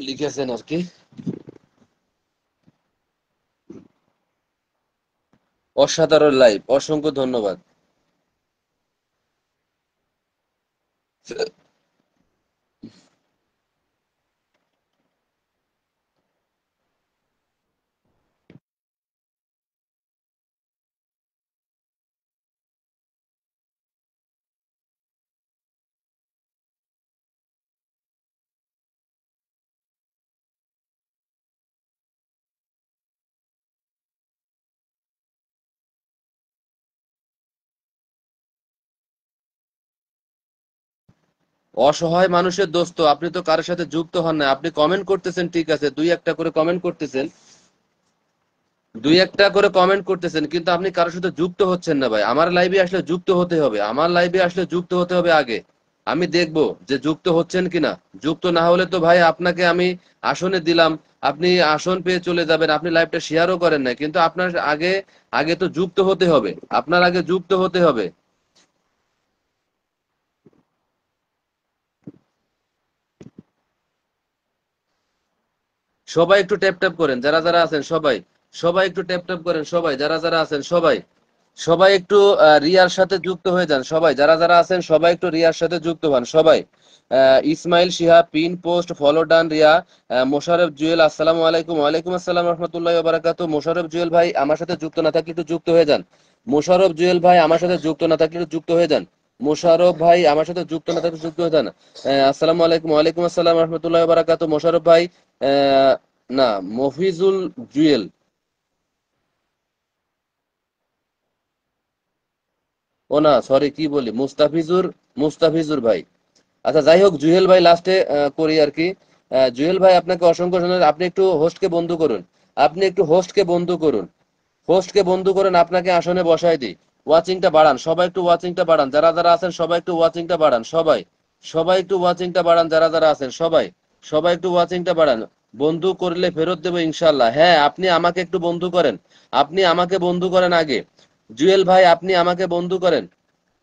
লিখেছেন আর কি। অসাধারণ লাইভ, অসংখ্য ধন্যবাদ। অসহায় মানুষের দোস্ত, আপনি তো কারোর সাথে যুক্ত হন না, আপনি কমেন্ট করতেছেন ঠিক আছে, দুই একটা করে কমেন্ট করতেছেন, দুই একটা করে কমেন্ট করতেছেন, কিন্তু আপনি কারোর সাথে যুক্ত হচ্ছেন না ভাই। আমার লাইভে আসলে যুক্ত হতে হবে, আমার লাইভে আসলে যুক্ত হতে হবে আগে। আমি দেখব যে যুক্ত হচ্ছেন কিনা। যুক্ত না হলে তো ভাই আপনাকে আমি আসনে দিলাম, আপনি আসন পেয়ে চলে যাবেন, আপনি লাইভটা শেয়ারও করেন না, কিন্তু আপনার আগে আগে তো যুক্ত হতে হবে, আপনার আগে যুক্ত হতে হবে। সবাই একটু ট্যাপ ট্যাপ করেন, যারা যারা আছেন সবাই, সবাই একটু ট্যাপ ট্যাপ করেন, সবাই যারা যারা আছেন সবাই, সবাই একটু রিয়ার সাথে যুক্ত হয়ে যান, সবাই যারা যারা আছেন সবাই একটু রিয়ার সাথে যুক্ত হন সবাই। Ismail Shihab pin post follow ডান রিয়া। মোশাররফ জুয়েল আসসালামু আলাইকুম, ওয়ালাইকুম আসসালাম রহমতুল্লাহি ওয়া বারাকাতুহু। মোশাররফ জুয়েল ভাই আমার সাথে যুক্ত না থাকলে একটু যুক্ত হয়ে যান। মোশাররফ জুয়েল ভাই আমার সাথে যুক্ত না থাকলে একটু যুক্ত হয়ে যান। মোশাররফ ভাই আমার সাথে যুক্ত না থাকলে যুক্ত হয়ে যান। আসসালামু আলাইকুম, ওয়ালাইকুম আসসালাম রহমতুল্লাহি ওয়া বারাকাতুহু। মোশাররফ ভাই না, মফিজুল জুয়েল, ও না সরি কি বলি, মুস্তাফিজুর, মুস্তাফিজুর ভাই। আচ্ছা যাই হোক, জুহেল ভাই লাস্টে করি আর কি। জুহেল ভাই আপনাকে অসংখ্য ধন্যবাদ, আপনি একটু হোস্টকে বন্ধু করুন, আপনি একটু হোস্টকে বন্ধু করুন, হোস্টকে বন্ধু করেন, আপনাকে আসনে বসাই দিই। ওয়াচিংটা বাড়ান, সবাই একটু ওয়াচিংটা বাড়ান, যারা যারা আছেন সবাই একটু ওয়াচিংটা বাড়ান, সবাই, সবাই একটু ওয়াচিংটা বাড়ান, যারা যারা আছেন সবাই, সবাই একটু ওয়াচিংটা বাড়ান। বন্ধু করলে ফেরত দেবো ইনশাল্লাহ। হ্যাঁ আপনি আমাকে একটু বন্ধু করেন, আপনি আমাকে বন্ধু করেন আগে। জুয়েল ভাই আপনি আমাকে বন্ধু করেন,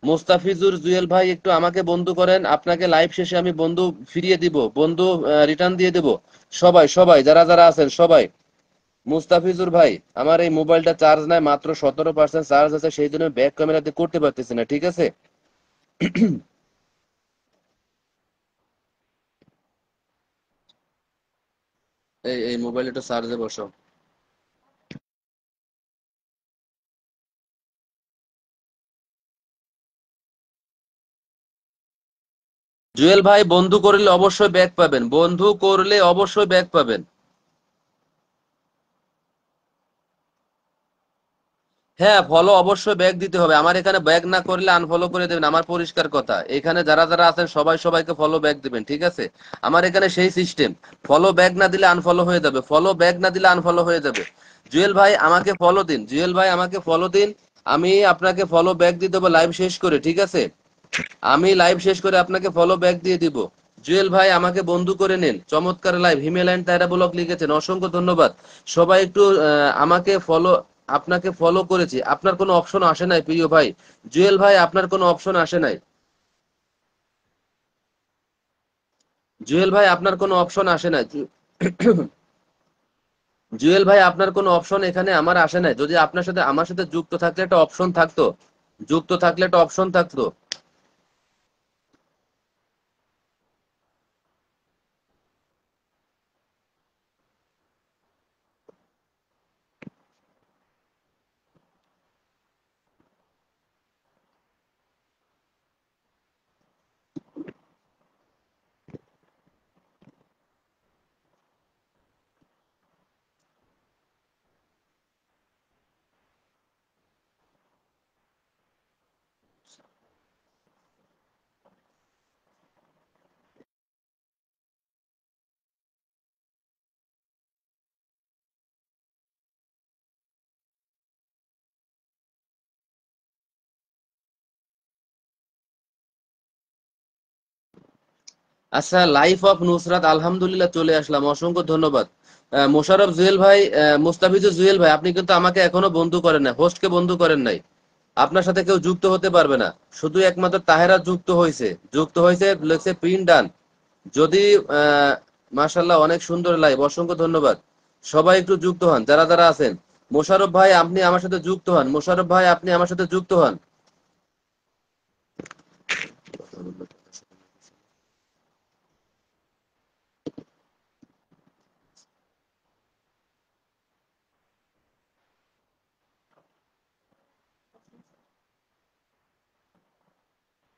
মোস্তাফিজুর জুয়েল ভাই একটু আমাকে বন্ধু করেন, আপনাকে লাইভ শেষে আমি বন্ধু ফিরিয়ে দিব, বন্ধু রিটার্ন দিয়ে দেব। সবাই সবাই যারা যারা আছেন সবাই। মুস্তাফিজুর ভাই আমার এই মোবাইলটা চার্জ নাই, মাত্র 17% চার্জ আছে, সেই জন্য ব্যাক ক্যামেরাতে করতে পারতেছি না, ঠিক আছে। এই মোবাইল একটু চার্জে বসো। জুয়েল ভাই বন্ধু করলে অবশ্যই ব্যাক পাবেন, বন্ধু করলে অবশ্যই ব্যাক পাবেন। হ্যাঁ ফলো অবশ্যই ব্যাক দিতে হবে, আমার এখানে ব্যাক না করলে আনফলো করে দেবেন, আমার পরিষ্কার কথা। এখানে যারা যারা আছেন সবাই সবাইকে ফলো ব্যাক দিবেন, ঠিক আছে। আমার এখানে সেই সিস্টেম, ফলো ব্যাক না দিলে আনফলো হয়ে যাবে, ফলো ব্যাক না দিলে আনফলো হয়ে যাবে। জুয়েল ভাই আমাকে ফলো দিন, জুয়েল ভাই আমাকে ফলো দিন, আমি আপনাকে ফলো ব্যাক দিয়ে দেবো লাইভ শেষ করে, ঠিক আছে। আমি লাইভ শেষ করে আপনাকে ফলো ব্যাক দিয়ে দিব। জুয়েল ভাই আমাকে বন্ধু করে নিন, চমৎকার লাইভ, হিমেল অ্যান্ড তাইরা ব্লগ লিখেছেন, অসংখ্য ধন্যবাদ। সবাই একটু আমাকে ফলো, আপনাকে ফলো করেছি, আপনার কোনো অপশন আসে নাই প্রিয় ভাই। জুয়েল ভাই আপনার কোনো অপশন আসে নাই, জুয়েল ভাই আপনার কোনো অপশন আসে নাই। জুয়েল ভাই আপনার কোনো অপশন এখানে আমার আসে নাই, যদি আপনার সাথে আমার সাথে যুক্ত থাকলে একটা অপশন থাকতো, যুক্ত থাকলে একটা অপশন থাকতো। আচ্ছা লাইফ অফ নুসরাত, আলহামদুলিল্লাহ চলে আসলাম, অসংখ্য ধন্যবাদ। মোশাররফ জুয়েল ভাই, মুস্তাফিজুর জুয়েল ভাই, আপনি কিন্তু আমাকে এখনো বন্ধু করেন নাই, হোস্টকে বন্ধু করেন নাই, আপনার সাথে কেউ যুক্ত হতে পারবে না। শুধু একমাত্র তাহেরা যুক্ত হয়েছে, যুক্ত হয়েছে লেখছে পিন ডান। যদি মাশাল্লাহ, অনেক সুন্দর লাইভ, অসংখ্য ধন্যবাদ। সবাই একটু যুক্ত হন যারা যারা আছেন। মোশাররফ ভাই আপনি আমার সাথে যুক্ত হন, মোশাররফ ভাই আপনি আমার সাথে যুক্ত হন।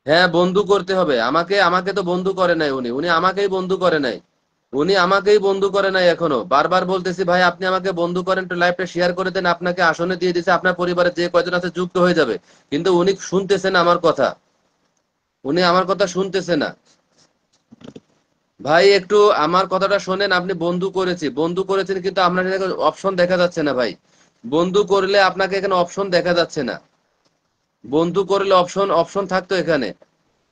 হ্যাঁ, বন্ধু করতে হবে আমাকে, আমাকে তো বন্ধু করে নাই উনি, উনি আমাকেই বন্ধু করে নাই। উনি আমাকেই বন্ধু করে নাই এখনো, বারবার বলতেছি ভাই আপনি আমাকে বন্ধু করেন, একটু লাইভটা শেয়ার করে দেন, আপনাকে আসনে দিয়ে দিছে, আপনার পরিবারের যে কয়জন আছে যুক্ত হয়ে যাবে। কিন্তু উনি শুনতেছেন আমার কথা, উনি আমার কথা শুনতেছে না। ভাই একটু আমার কথাটা শোনেন, আপনি বন্ধু করেছি, বন্ধু করেছেন কিন্তু আপনার অপশন দেখা যাচ্ছে না ভাই। বন্ধু করলে আপনাকে এখানে অপশন দেখা যাচ্ছে না। বন্ধু করলে অপশন অপশন থাকতো এখানে,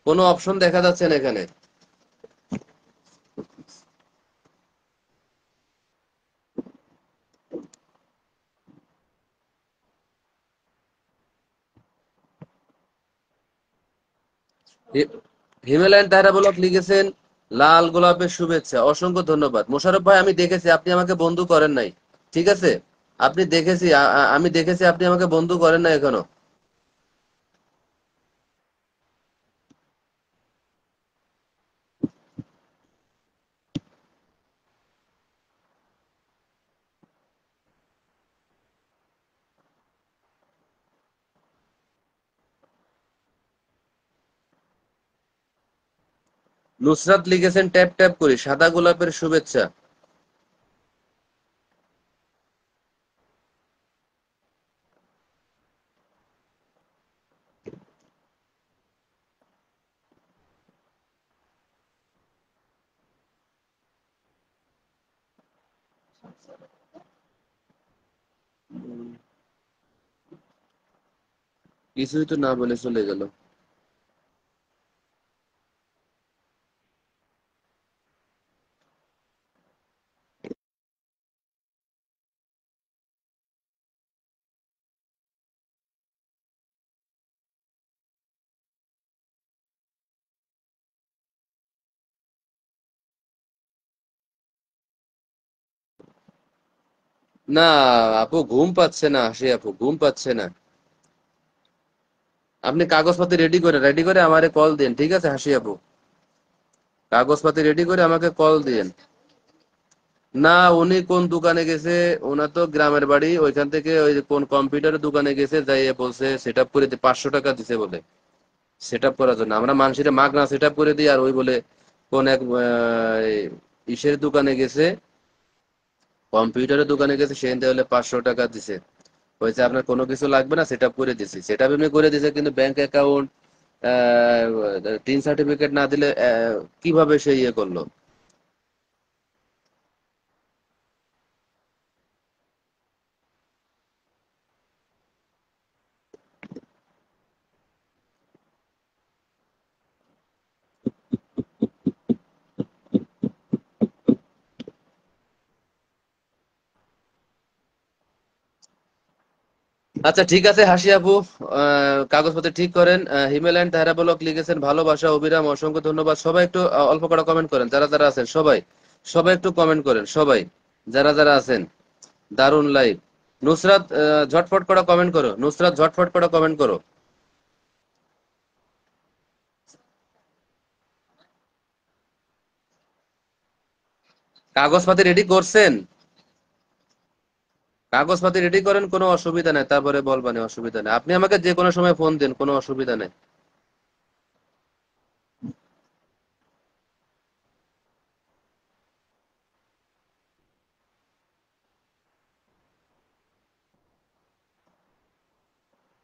কোনো অপশন দেখা যাচ্ছে না এখানে। হিমালয়ান তাহরা ব্লক লিখেছেন লাল গোলাপের শুভেচ্ছা, অসংখ্য ধন্যবাদ। মোশাররফ ভাই আমি দেখেছি আপনি আমাকে বন্ধু করেন নাই, ঠিক আছে? আপনি দেখেছি, আমি দেখেছি আপনি আমাকে বন্ধু করেন নাই এখনো। নুসরাত লিখেছেন ট্যাপ ট্যাপ করি সাদা গোলাপের শুভেচ্ছা। কিছুই তো না বলে চলে গেল। না আপু, ঘুম পাচ্ছে না, আসি আপু ঘুম পাচ্ছে না। আপনি কাগজপাতি রেডি করে আমারে কল দিন, ঠিক আছে হাসি আপু? কাগজপাতি রেডি করে আমাকে কল দিন। না, উনি কোন দোকানে গেছে, ওনার তো গ্রামের বাড়ি, ওইখান থেকে ওই যে কোন কম্পিউটারের দোকানে গেছে, যাই বলছে সেট আপ করে 500 টাকা দিছে বলে, সেট আপ করার জন্য। আমরা মানুষের মাগনা সেট আপ করে দিই, আর ওই বলে কোন এক ইসের দোকানে গেছে, কম্পিউটারের দোকানে গেছে, সেখান থেকে হলে 500 টাকা দিছে। হয়েছে আপনার কোনো কিছু লাগবে না, সেট আপ করে দিছি, সেট আপ এমনি করে দিছে, কিন্তু ব্যাংক অ্যাকাউন্ট, টিন সার্টিফিকেট না দিলে কিভাবে সে ইয়ে করলো? আচ্ছা ঠিক আছে হাসি আপু, কাগজপত্র ঠিক করেন। হিমালয়ান তাহরা ব্লক লিখেছেন ভালোবাসা অবিরাম, অসংখ্য ধন্যবাদ। সবাই একটু অল্প করে কমেন্ট করেন, যারা যারা আছেন সবাই, সবাই একটু কমেন্ট করেন সবাই, যারা যারা আছেন। দারুন লাইভ। নুসরাত ঝটফট করে কমেন্ট করো, নুসরাত ঝটফট করে কমেন্ট করো। কাগজপাতি রেডি করছেন? কাগজপাতি রেডি করেন, কোনো অসুবিধা নেই, তারপরে বলবানি, অসুবিধা নেই, আপনি আমাকে যে কোনো সময় ফোন দিন, কোনো অসুবিধা নেই।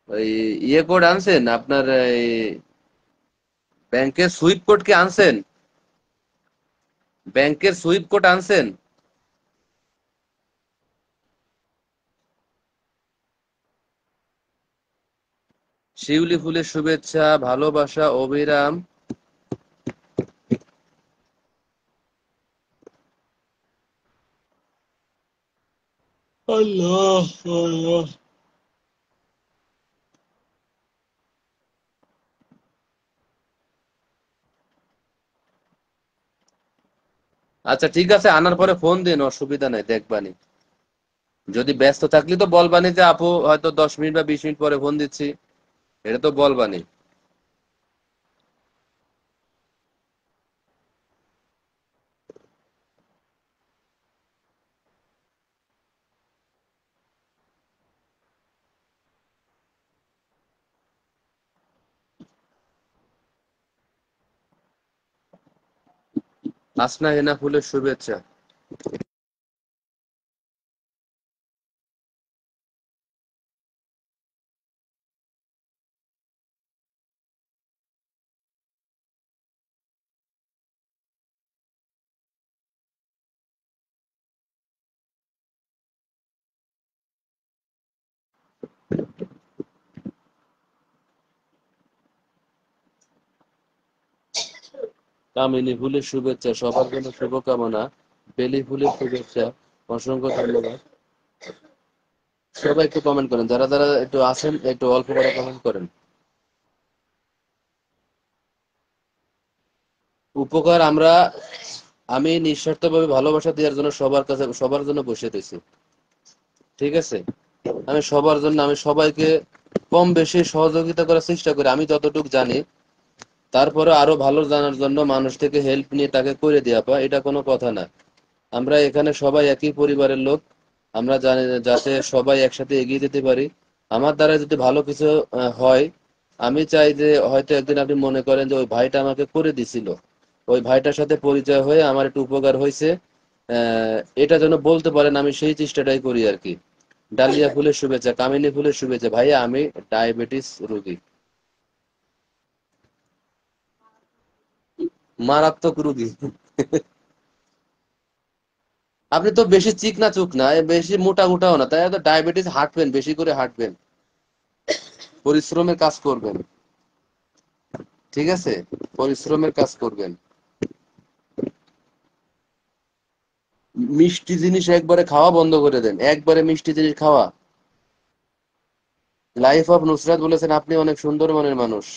ওই ইয়ে কোড আনছেন আপনার, এই ব্যাংকের সুইপ কোড কি আনছেন? ব্যাংকের সুইপ কোড আনছেন? শিউলি ফুলের শুভেচ্ছা, ভালোবাসা অবিরাম। আল্লাহ আল্লাহ। আচ্ছা ঠিক আছে, আনার পরে ফোন দিন, অসুবিধা নাই, দেখবানি। যদি ব্যস্ত থাকলি তো বলবানি যে আপু হয়তো 10 মিনিট বা 20 মিনিট পরে ফোন দিচ্ছি, এটা তো বলবানি। আসনা হেনা ফুলের শুভেচ্ছা। কামিনী ফুলের শুভেচ্ছা, সবার জন্য শুভকামনা। বেলি ফুলের শুভেচ্ছা, অসংখ্য ধন্যবাদ। সবাই একটু কমেন্ট করেন, যারা যারা একটু আছেন একটু অল্প করে কমেন্ট করেন। উপকার আমরা, আমি নিঃস্বার্থভাবে ভালোবাসা দেওয়ার জন্য সবার কাছে সবার জন্য বসে রয়েছি। ঠিক আছে, আমি সবার জন্য, আমি সবাইকে কম বেশি সহযোগিতা করার চেষ্টা করি আমি যতটুকু জানি। তারপরে আরো ভালো জানার জন্য মানুষ থেকে হেল্প নিয়ে তাকে করে দেওয়া পা, এটা কোনো কথা না। আমরা এখানে সবাই একই পরিবারের লোক। আমরা জানি যাতে সবাই একসাথে এগিয়ে যেতে পারি। আমার দ্বারা যদি ভালো কিছু হয়, আমি চাই যে হয়তো একদিন আপনি মনে করেন যে ওই ভাইটা আমাকে করে দিছিল, ওই ভাইটার সাথে পরিচয় হয়ে আমার একটু উপকার হয়েছে, এটা যেন বলতে পারেন, আমি সেই চেষ্টাটাই করি আর কি। ডালিয়া ফুলের শুভেচ্ছা, কামিনী ফুলের শুভেচ্ছা। ভাইয়া আমি ডায়াবেটিস রোগী, মারাত্মক রোগী। আপনি তো বেশি চিকনা চুক না, বেশি মোটা মোটাও না, তাই তো ডায়াবেটিস, হাঁটবেন, বেশি করে হাঁটবেন, পরিশ্রমের কাজ করবেন। ঠিক আছে, পরিশ্রমের কাজ করবেন। মিষ্টি জিনিস একবারে খাওয়া বন্ধ করে দেন, একবারে মিষ্টি জিনিস খাওয়া। লাইফ অফ নুসরাত বলেছেন আপনি অনেক সুন্দর মনের মানুষ।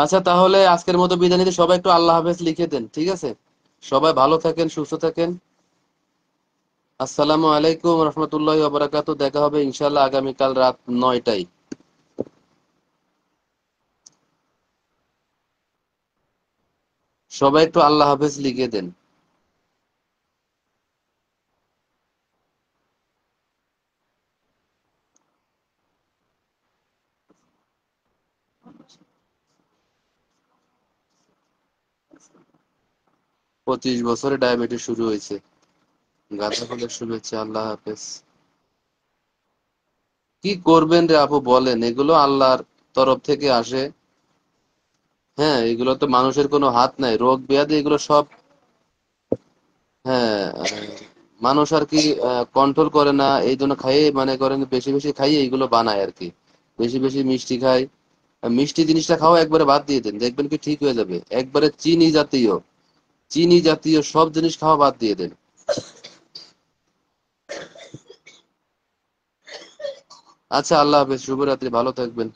আচ্ছা তাহলে আজকের মতো বিদায় নিতে, সবাই একটু আল্লাহ হাফেজ লিখে দেন, ঠিক আছে? সবাই ভালো থাকেন, সুস্থ থাকেন। আসসালামু আলাইকুম রহমতুল্লাহি ওয়া বারাকাতুহু। দেখা হবে ইনশাআল্লাহ আগামীকাল রাত 9টায়। সবাই একটু আল্লাহ হাফেজ লিখে দেন। 25 বছরে ডায়াবেটিস শুরু হয়েছে। গাঁদা ফুলের শুভেচ্ছা, আল্লাহ হাফেজ। কি করবেন রে আপু বলেন, এগুলো আল্লাহর তরফ থেকে আসে। হ্যাঁ, এগুলো তো মানুষের কোনো হাত নাই, রোগ ব্যাধি এগুলো সব। হ্যাঁ, মানুষ আর কি কন্ট্রোল করে না, এই জন্য খাইয়ে মানে করেন বেশি বেশি খাইয়ে এইগুলো বানায় আর কি। বেশি বেশি মিষ্টি খায়। মিষ্টি জিনিসটা খাওয়া একবারে বাদ দিয়ে দেন, দেখবেন কি ঠিক হয়ে যাবে। একবারে চিনি জাতীয়, চিনি জাতীয় সব জিনিস খাওয়া বাদ দিয়ে দেন। আচ্ছা, আল্লাহ হাফেজ, শুভরাত্রি, ভালো থাকবেন।